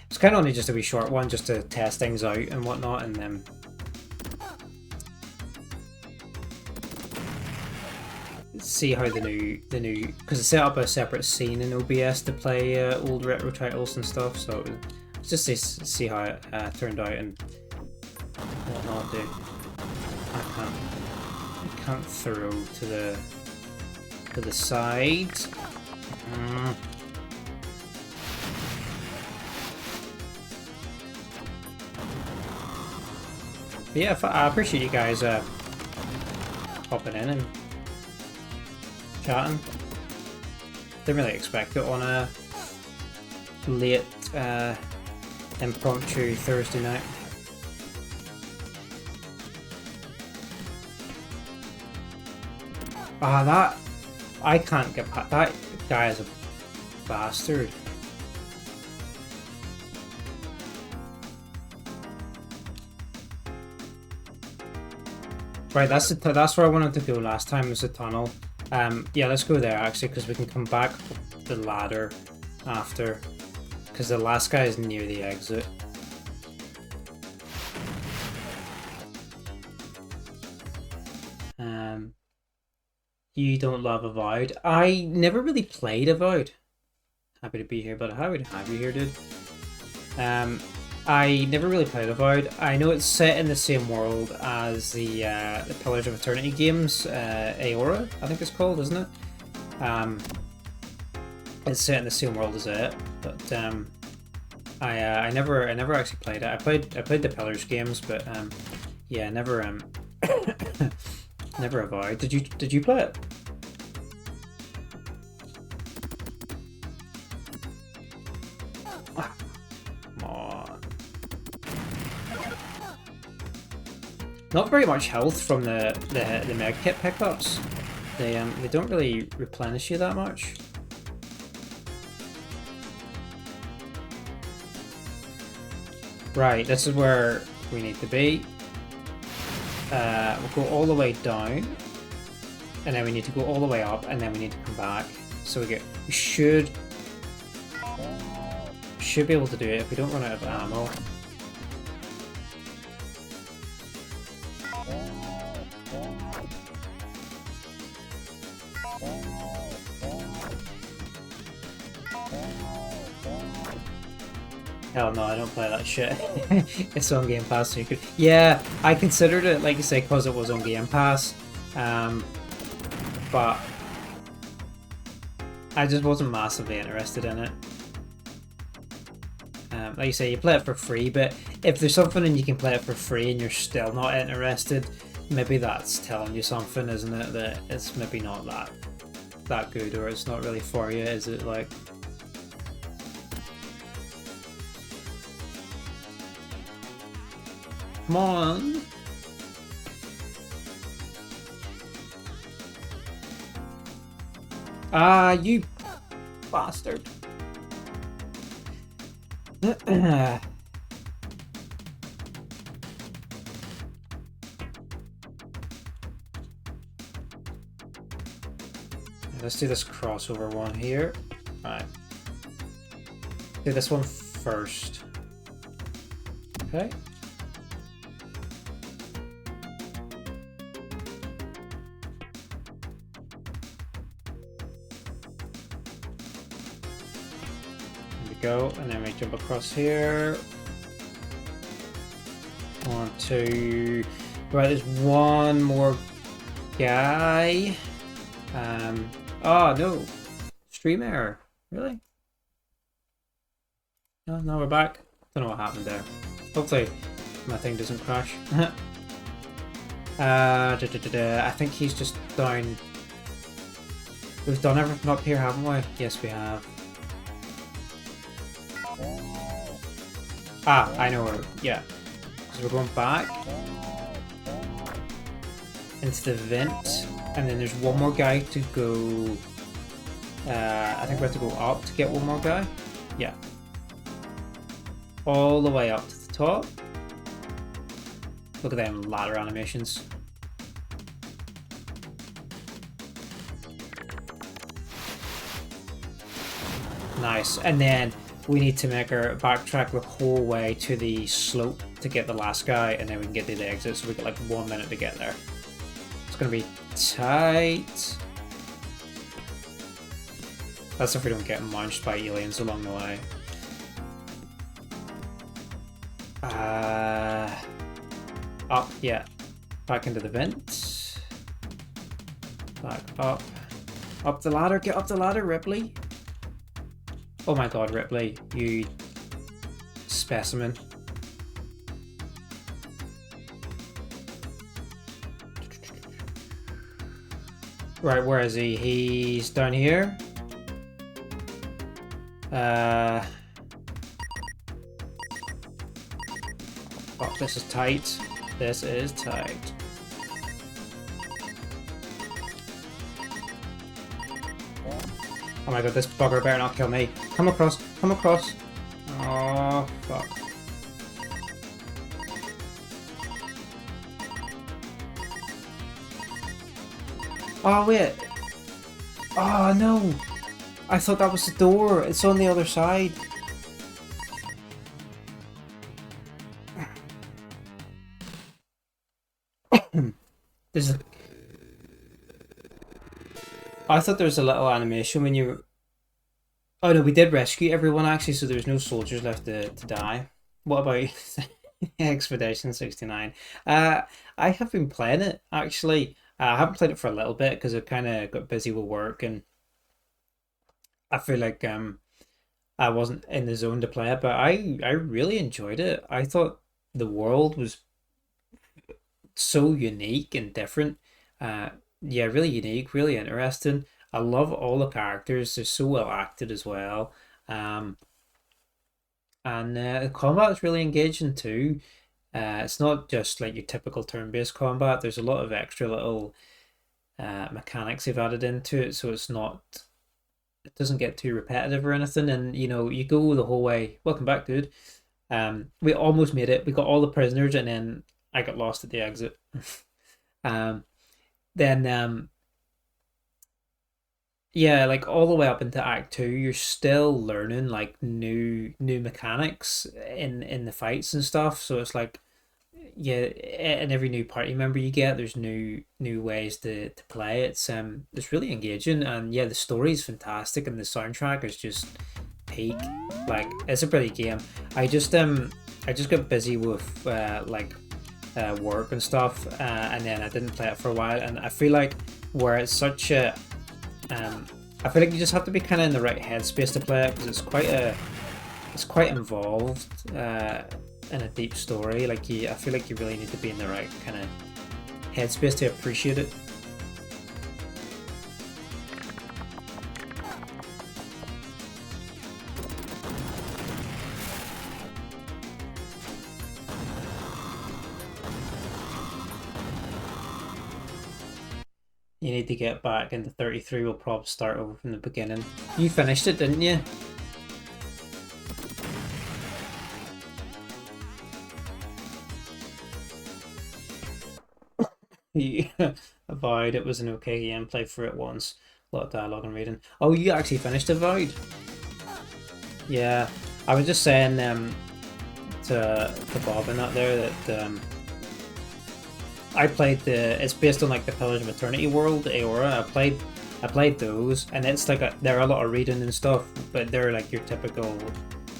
It's kind of only just a wee short one, just to test things out and whatnot, and then see how the new because it set up a separate scene in OBS to play old retro titles and stuff. So let's just see how it turned out and whatnot. Dude, I can't throw to the side. But yeah, I appreciate you guys popping in and chatting. Didn't really expect it on a late impromptu Thursday night. That I can't get past. That guy is a bastard. Right, that's where I wanted to go last time, was the tunnel. Yeah, let's go there actually, because we can come back up the ladder after, because the last guy is near the exit. You don't love Avowed. I never really played Avowed. Happy to be here, but happy to have you here, dude. I never really played Avowed. I know it's set in the same world as the Pillars of Eternity games, Aora, I think it's called, isn't it? It's set in the same world as it, but I never actually played it. I played the Pillars games, but yeah, never never Avowed. Did you play it? Not very much health from the med kit pickups. They don't really replenish you that much. Right, this is where we need to be. We'll go all the way down, and then we need to go all the way up, and then we need to come back. So we should be able to do it if we don't run out of ammo. Hell no, I don't play that shit. It's on Game Pass, so you could... Yeah, I considered it, like you say, because it was on Game Pass. But I just wasn't massively interested in it. Like you say, you play it for free, but if there's something and you can play it for free and you're still not interested, maybe that's telling you something, isn't it? That it's maybe not that good, or it's not really for you, is it? Like... Come on! Ah, you bastard! Let's do this crossover one here. Right. Do this one first. Okay. Go, and then we jump across here. 1, 2. Right, there's one more guy. Oh no, stream error. Really? No, now we're back. Don't know what happened there. Hopefully my thing doesn't crash. I think he's just down. We've done everything up here, haven't we? Yes, we have. Ah, I know where, yeah. So we're going back into the vent, and then there's one more guy to go. I think we have to go up to get one more guy. Yeah, all the way up to the top. Look at them ladder animations. Nice. And then we need to make our backtrack the whole way to the slope to get the last guy, and then we can get to the exit, so we get like 1 minute to get there. It's gonna be tight. That's if we don't get munched by aliens along the way. Up, yeah. Back into the vent. Back up. Up the ladder, get up the ladder, Ripley. Oh my god, Ripley, you specimen. Right, where is he? He's down here. Oh, this is tight. This is tight. Oh my god, this bugger better not kill me. Come across, come across. Oh, fuck. Oh, wait. Oh, no. I thought that was the door. It's on the other side. There's a... I thought there was a little animation when you... Oh no, we did rescue everyone actually, so there's no soldiers left to die. What about Expedition 69? I have been playing it actually. I haven't played it for a little bit because I kind of got busy with work, and I feel like I wasn't in the zone to play it, but I really enjoyed it. I thought the world was so unique and different. Yeah, really unique, really interesting. I love all the characters. They're so well acted as well. And the combat is really engaging too. It's not just like your typical turn-based combat. There's a lot of extra little mechanics they've added into it, so it doesn't get too repetitive or anything. And you know, you go the whole way. Welcome back, dude. We almost made it. We got all the prisoners, and then I got lost at the exit. Then yeah, like all the way up into Act 2, you're still learning like new mechanics in the fights and stuff. So it's like, yeah, and every new party member you get, there's new ways to play. It's really engaging, and yeah, the story is fantastic, and the soundtrack is just peak. Like, it's a pretty game. I just got busy with work and stuff, and then I didn't play it for a while, and I feel like where it's such a I feel like you just have to be kind of in the right headspace to play it, because it's quite involved in a deep story. Like I feel like you really need to be in the right kind of headspace to appreciate it. You need to get back into 33. We'll probably start over from the beginning. You finished it, didn't you? Yeah, Avowed. It was an okay game. Played through it once. A lot of dialogue and reading. Oh, you actually finished Avowed? Yeah, I was just saying to Bob and that there that I played it's based on like the Pillars of Eternity world, Aora. I played those, and it's like there are a lot of reading and stuff, but they're like your typical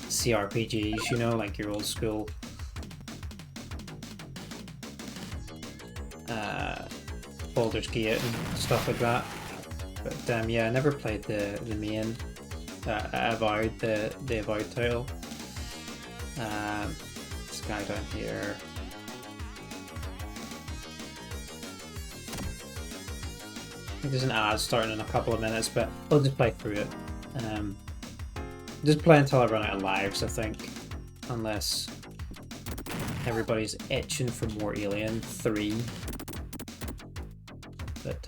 CRPGs, you know, like your old school Baldur's Gate and stuff like that. But yeah, I never played the main Avowed, the Avowed title. This guy down here. I think there's an ad starting in a couple of minutes, but I'll just play through it. Just play until I run out of lives, I think. Unless everybody's itching for more Alien 3. But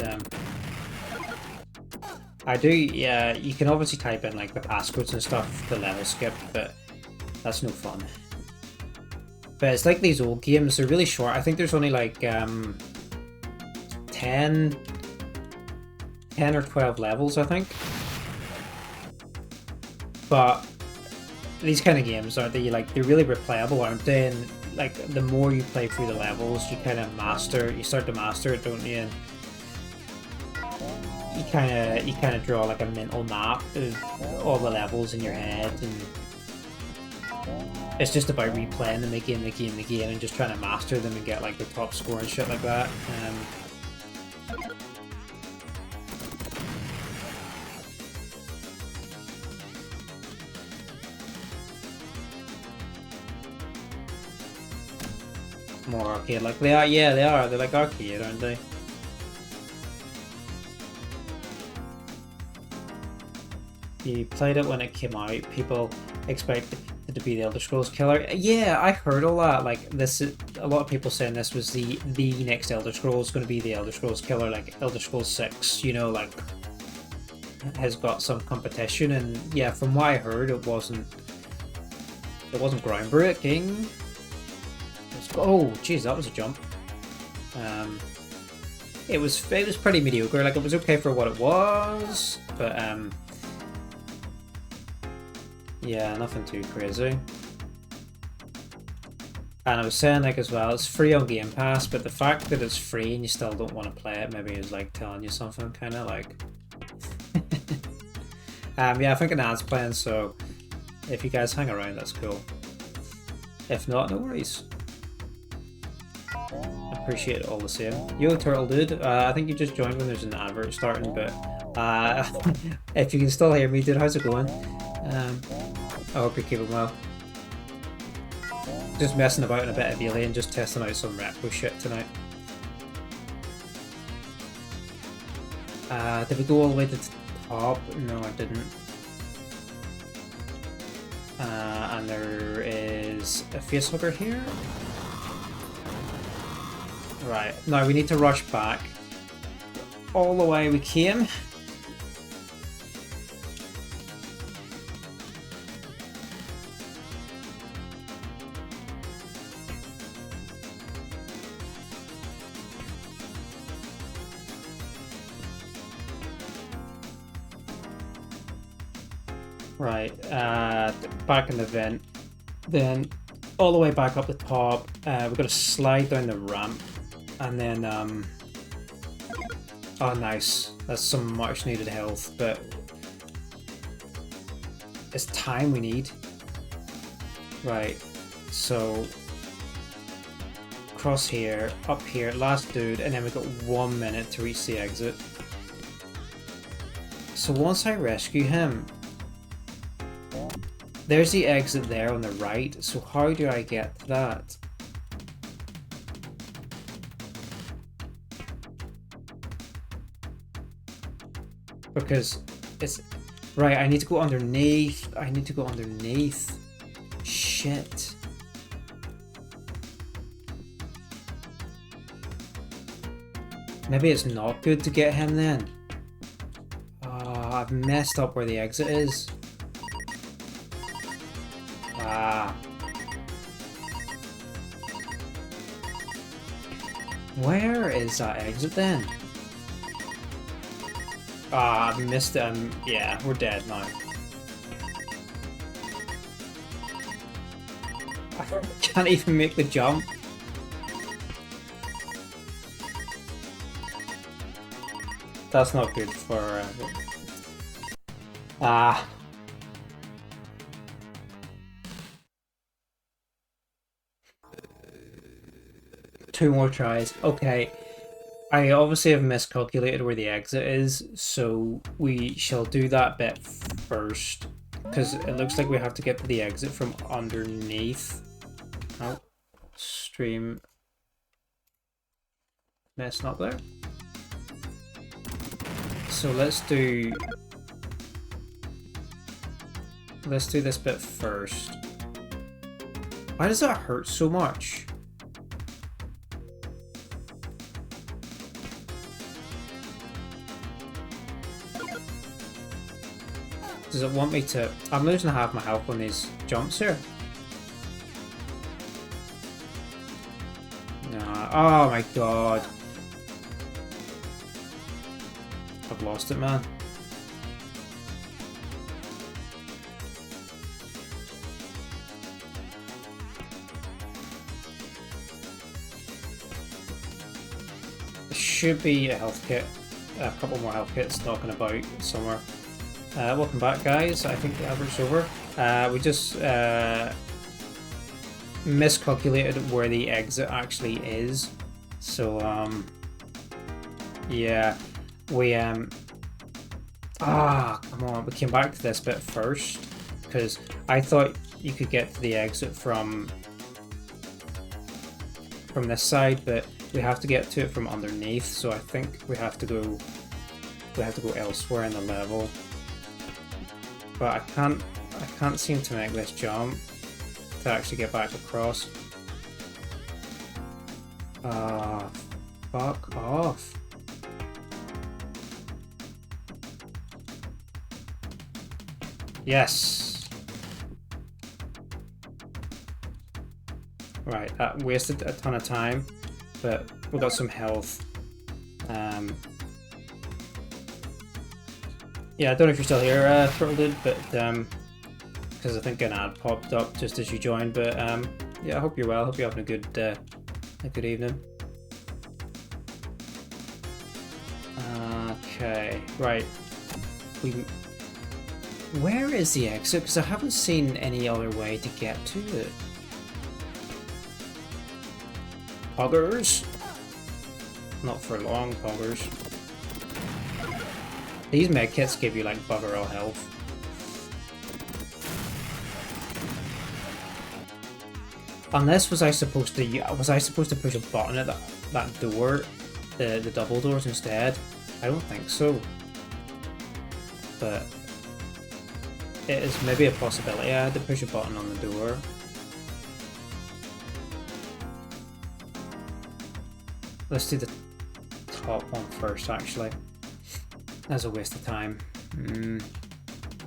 I do, yeah, you can obviously type in like the passcodes and stuff to level skip, but that's no fun. But it's like these old games, they're really short. I think there's only like 10 or 12 levels, I think. But these kind of games, aren't they? Like, they're really replayable, aren't they? And like, the more you play through the levels, you kind of you start to master it, don't you? And you kind of draw like a mental map of all the levels in your head, and it's just about replaying them again, and just trying to master them and get like the top score and shit like that. More arcade, like they are. Yeah, they are. They're like arcade, aren't they? You played it when it came out. People expected it to be the Elder Scrolls killer. Yeah, I heard all that. Like this, a lot of people saying this was the next Elder Scrolls, going to be the Elder Scrolls killer, like Elder Scrolls 6. You know, like has got some competition, and yeah, from what I heard, it wasn't groundbreaking. Oh, jeez, that was a jump. It was pretty mediocre. Like, it was okay for what it was, but yeah, nothing too crazy. And I was saying, like, as well, it's free on Game Pass, but the fact that it's free and you still don't want to play it, maybe is like telling you something, kind of like. Yeah, I think an ad's playing, so if you guys hang around, that's cool. If not, no worries. Appreciate it all the same. Yo, Turtle Dude, I think you just joined when there's an advert starting, but if you can still hear me, dude, how's it going? I hope you're keeping well. Just messing about in a bit of Alien, just testing out some retro shit tonight. Did we go all the way to the top? No, I didn't. And there is a facehugger here. Right, now we need to rush back all the way we came. Right, back in the vent, then all the way back up the top. We've got to slide down the ramp. And then, oh nice, that's some much needed health, but it's time we need. Right, so cross here, up here, last dude, and then we've got 1 minute to reach the exit. So once I rescue him, there's the exit there on the right, so how do I get to that? Because it's right, I need to go underneath. Shit. Maybe it's not good to get him then. I've messed up where the exit is. Where is that exit then? I missed them. Yeah, we're dead now. I can't even make the jump. That's not good for... Two more tries. Okay. I obviously have miscalculated where the exit is, so we shall do that bit first, because it looks like we have to get to the exit from underneath. Oh, stream messing up there. So let's do this bit first. Why does that hurt so much? Does it want me to... I'm losing half my health on these jumps here. Oh my god. I've lost it, man. There should be a health kit, a couple more health kits knocking about somewhere. Welcome back, guys. I think the advert's over. We just miscalculated where the exit actually is. So, yeah, we, come on, we came back to this bit first, because I thought you could get to the exit from this side, but we have to get to it from underneath, so I think we have to go elsewhere in the level. But I can't seem to make this jump to actually get back across. Fuck off. Yes. Right, that wasted a ton of time, but we got some health. Yeah, I don't know if you're still here, Turtle Dude, but because I think an ad popped up just as you joined. But yeah, I hope you're well. I hope you're having a good evening. Okay, right. Where is the exit? Because I haven't seen any other way to get to it. Huggers? Not for long, Huggers. These medkits give you like bugger all health. Unless was I supposed to push a button at that door, the double doors instead? I don't think so. But it is maybe a possibility I had to push a button on the door. Let's do the top one first, actually. That's a waste of time.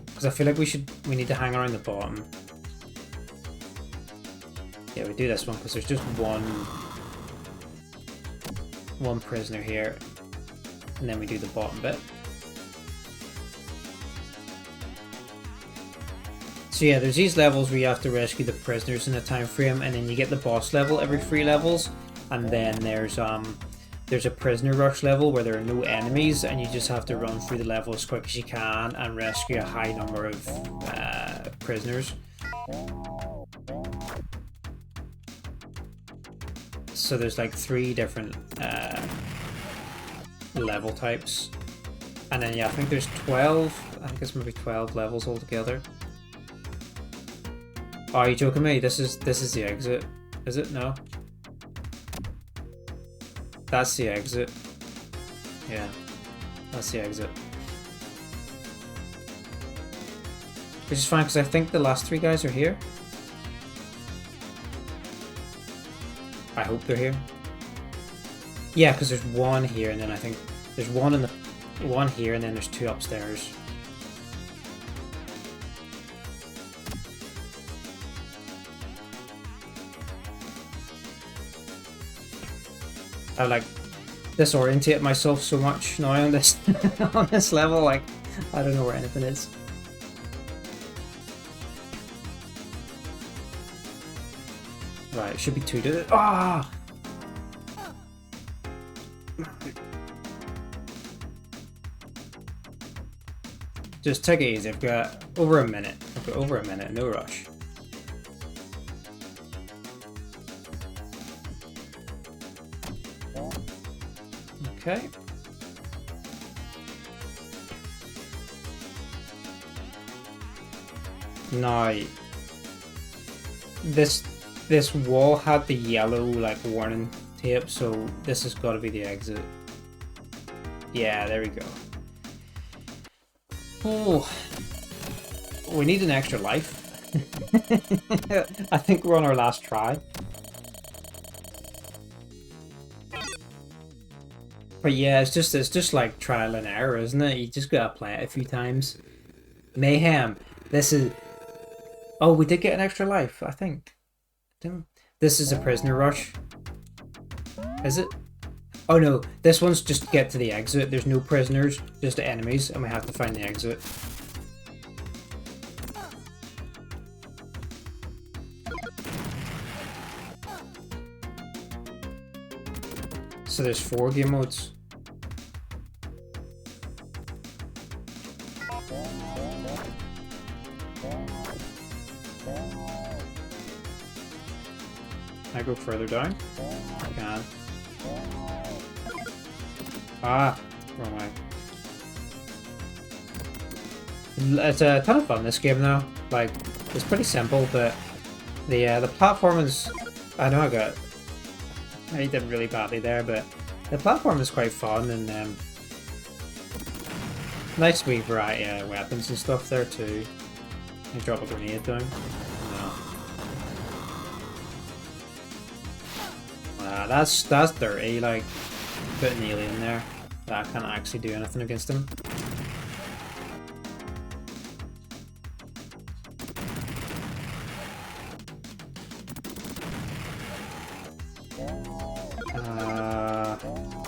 Because I feel like we need to hang around the bottom. Yeah, we do this one because there's just one prisoner here, and then we do the bottom bit. So yeah, there's these levels where you have to rescue the prisoners in a time frame, and then you get the boss level every 3 levels, and then there's a prisoner rush level where there are no enemies, and you just have to run through the level as quick as you can and rescue a high number of prisoners. So there's like 3 different level types, and then yeah, I think there's 12. I think it's maybe 12 levels altogether. Oh, are you joking me? This is the exit, is it? No. That's the exit. Yeah, that's the exit. Which is fine because I think the last 3 guys are here. I hope they're here. Yeah, because there's 1 here, and then I think there's 1 here, and then there's 2 upstairs. I like disorientate myself so much now on this on this level. Like, I don't know where anything is. Right, it should be 2 to it. Ah! Just take it easy. I've got over a minute. No rush. Okay. Now, this wall had the yellow like warning tape, so this has got to be the exit. Yeah, there we go. Oh, we need an extra life. I think we're on our last try. But yeah, it's just like trial and error, isn't it? You just gotta play it a few times. Mayhem. This is. Oh, we did get an extra life, I think. This is a prisoner rush. Is it? Oh no, this one's just to get to the exit. There's no prisoners, just enemies, and we have to find the exit. So there's 4 game modes. Can I go further down? I can. Ah, wrong way. It's a ton of fun, this game though. Like, it's pretty simple, but the platform is... I know I did really badly there, but the platform is quite fun, and nice wee variety of weapons and stuff there too. I drop a grenade down. No. That's dirty, like putting an alien there. I can't actually do anything against him.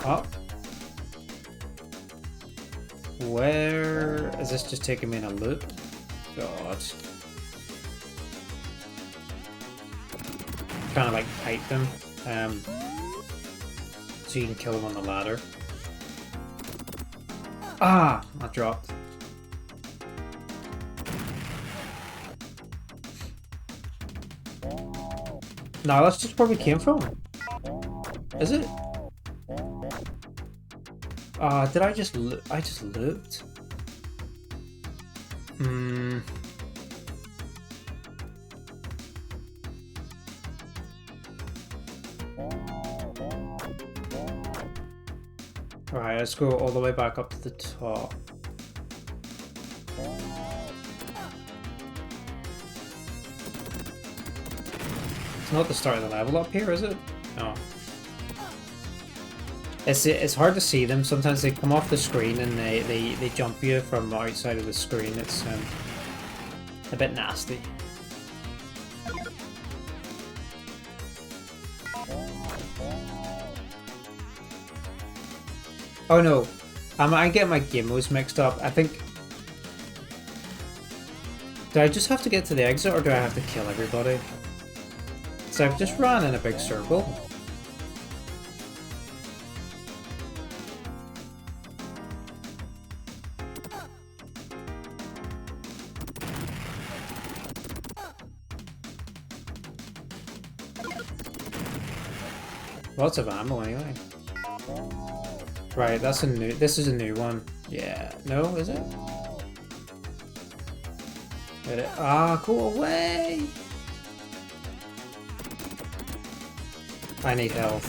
Oh. Where is this just taking me in a loop? God. Kind of like pipe them. So you can kill them on the ladder. Ah! I dropped. No, that's just where we came from. Is it? Did I just looped? Alright, let's go all the way back up to the top. It's not the start of the level up here, is it? No. It's hard to see them. Sometimes they come off the screen and they jump you from outside of the screen. It's a bit nasty. Oh no, I get my game modes mixed up. I think... Do I just have to get to the exit or do I have to kill everybody? So I've just ran in a big circle. Lots of ammo anyway. Right, that's a new. This is a new one. Yeah. No, is it? Ah, go away! I need health.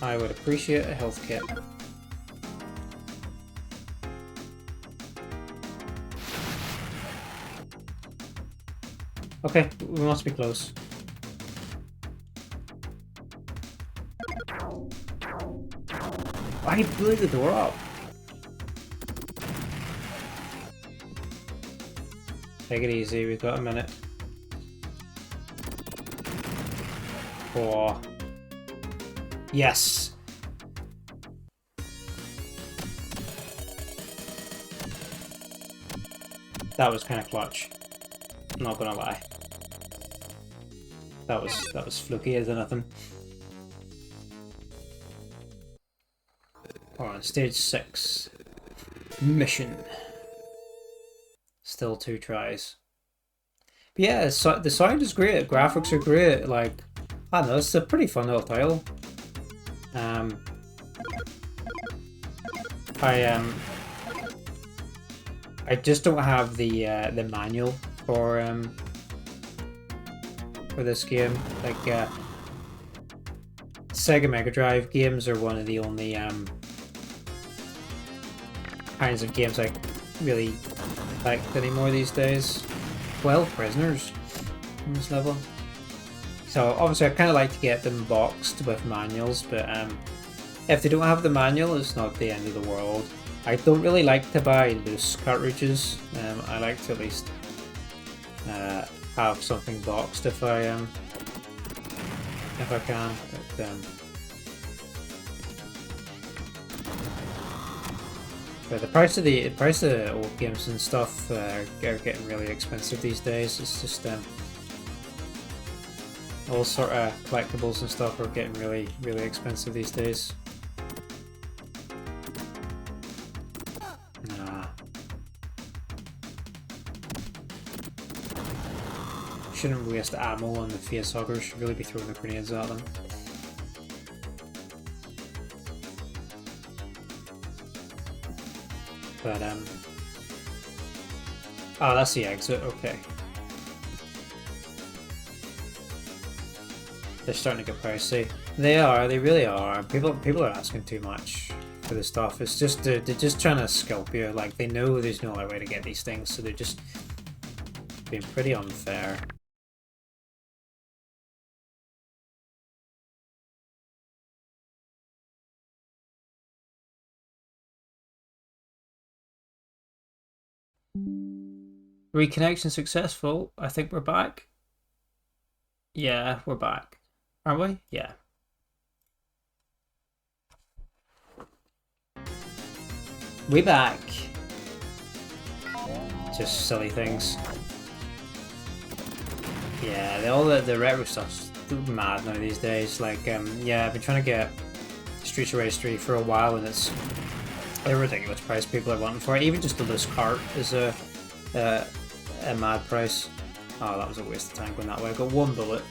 I would appreciate a health kit. Okay, we must be close. I blew the door up. Take it easy, we've got a minute. Oh. Yes! That was kind of clutch. I'm not gonna lie. That was fluky as nothing. Alright, stage 6. Mission. Still 2 tries. But yeah, the sound is great, graphics are great, like, I don't know, it's a pretty fun little title. I just don't have the manual for this game. Like, Sega Megadrive games are one of the only kinds of games I really like anymore these days. 12 prisoners on this level. So obviously I kind of like to get them boxed with manuals, but if they don't have the manual, it's not the end of the world. I don't really like to buy loose cartridges. I like to at least have something boxed if I if I can. But the price of the old games and stuff are getting really expensive these days. It's just all sort of collectibles and stuff are getting really expensive these days. Nah. Shouldn't waste ammo on the facehuggers. Should really be throwing the grenades at them. But oh, that's the exit. Okay. They're starting to get pricey. They are. They really are. People are asking too much for this stuff. It's just they're just trying to scalp you. Like they know there's no other way to get these things, so they're just being pretty unfair. Reconnection successful. I think we're back. Yeah, we're back. Aren't we? Yeah. We back. Just silly things. Yeah, all the retro stuff's mad now these days. Like, yeah, I've been trying to get Streets of Rage 3 for a while, and it's a ridiculous price people are wanting for it. Even just the loose cart is a mad price. Oh, that was a waste of time going that way. I got one bullet.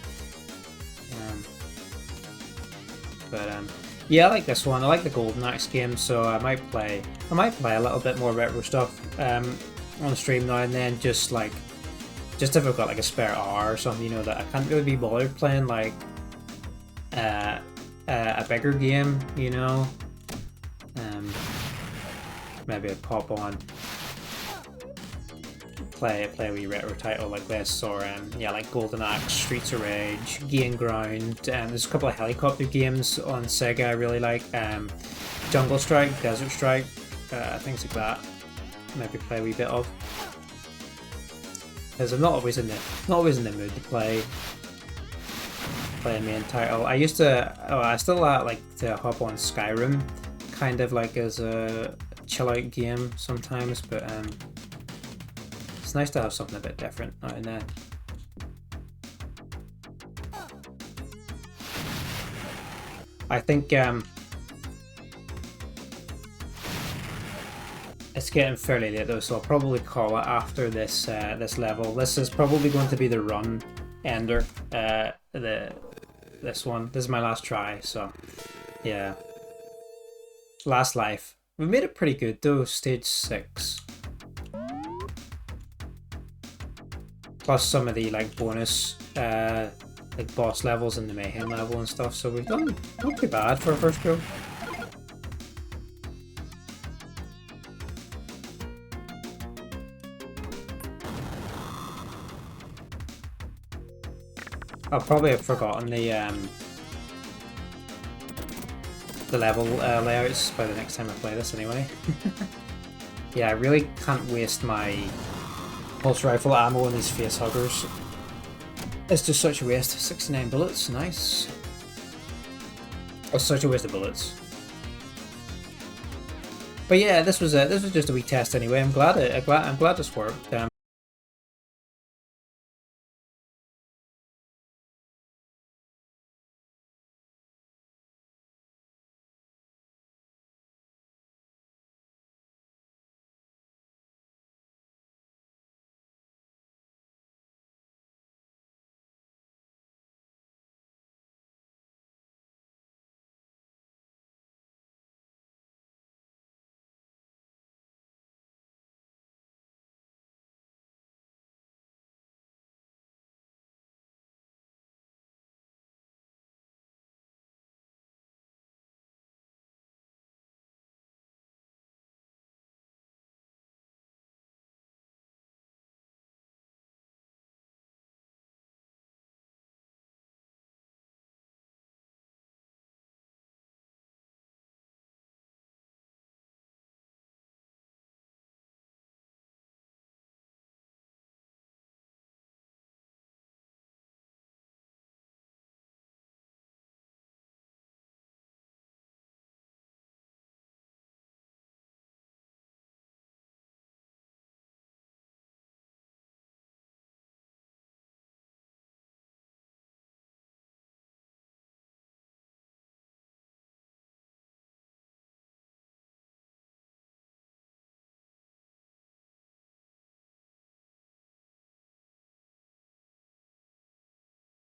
Yeah, I like this one. I like the Golden Axe game, so I might play a little bit more retro stuff on stream now and then. Just if I've got like a spare hour or something, you know, that I can't really be bothered playing like a bigger game, you know. Maybe I'd pop on, play a wee retro title like this, or yeah, like Golden Axe, Streets of Rage, Gain Ground. There's a couple of helicopter games on Sega I really like. Jungle Strike, Desert Strike, things like that. Maybe play a wee bit of. Because I'm not always in the mood to play a main title. I still like to hop on Skyrim, kind of like as a chill out game sometimes, but it's nice to have something a bit different out in there. I think it's getting fairly late though, so I'll probably call it after this this level. This is probably going to be the run ender. This one. This is my last try, so yeah. Last life. We made it pretty good though, stage 6. Plus some of the like bonus like boss levels and the mayhem level and stuff, so we've done not too bad for our first go. I'll probably have forgotten the level layouts by the next time I play this anyway. Yeah, I really can't waste my pulse rifle ammo on these facehuggers. It's just such a waste. 69 bullets, nice. It's such a waste of bullets. But yeah, this was just a wee test anyway. I'm glad this worked.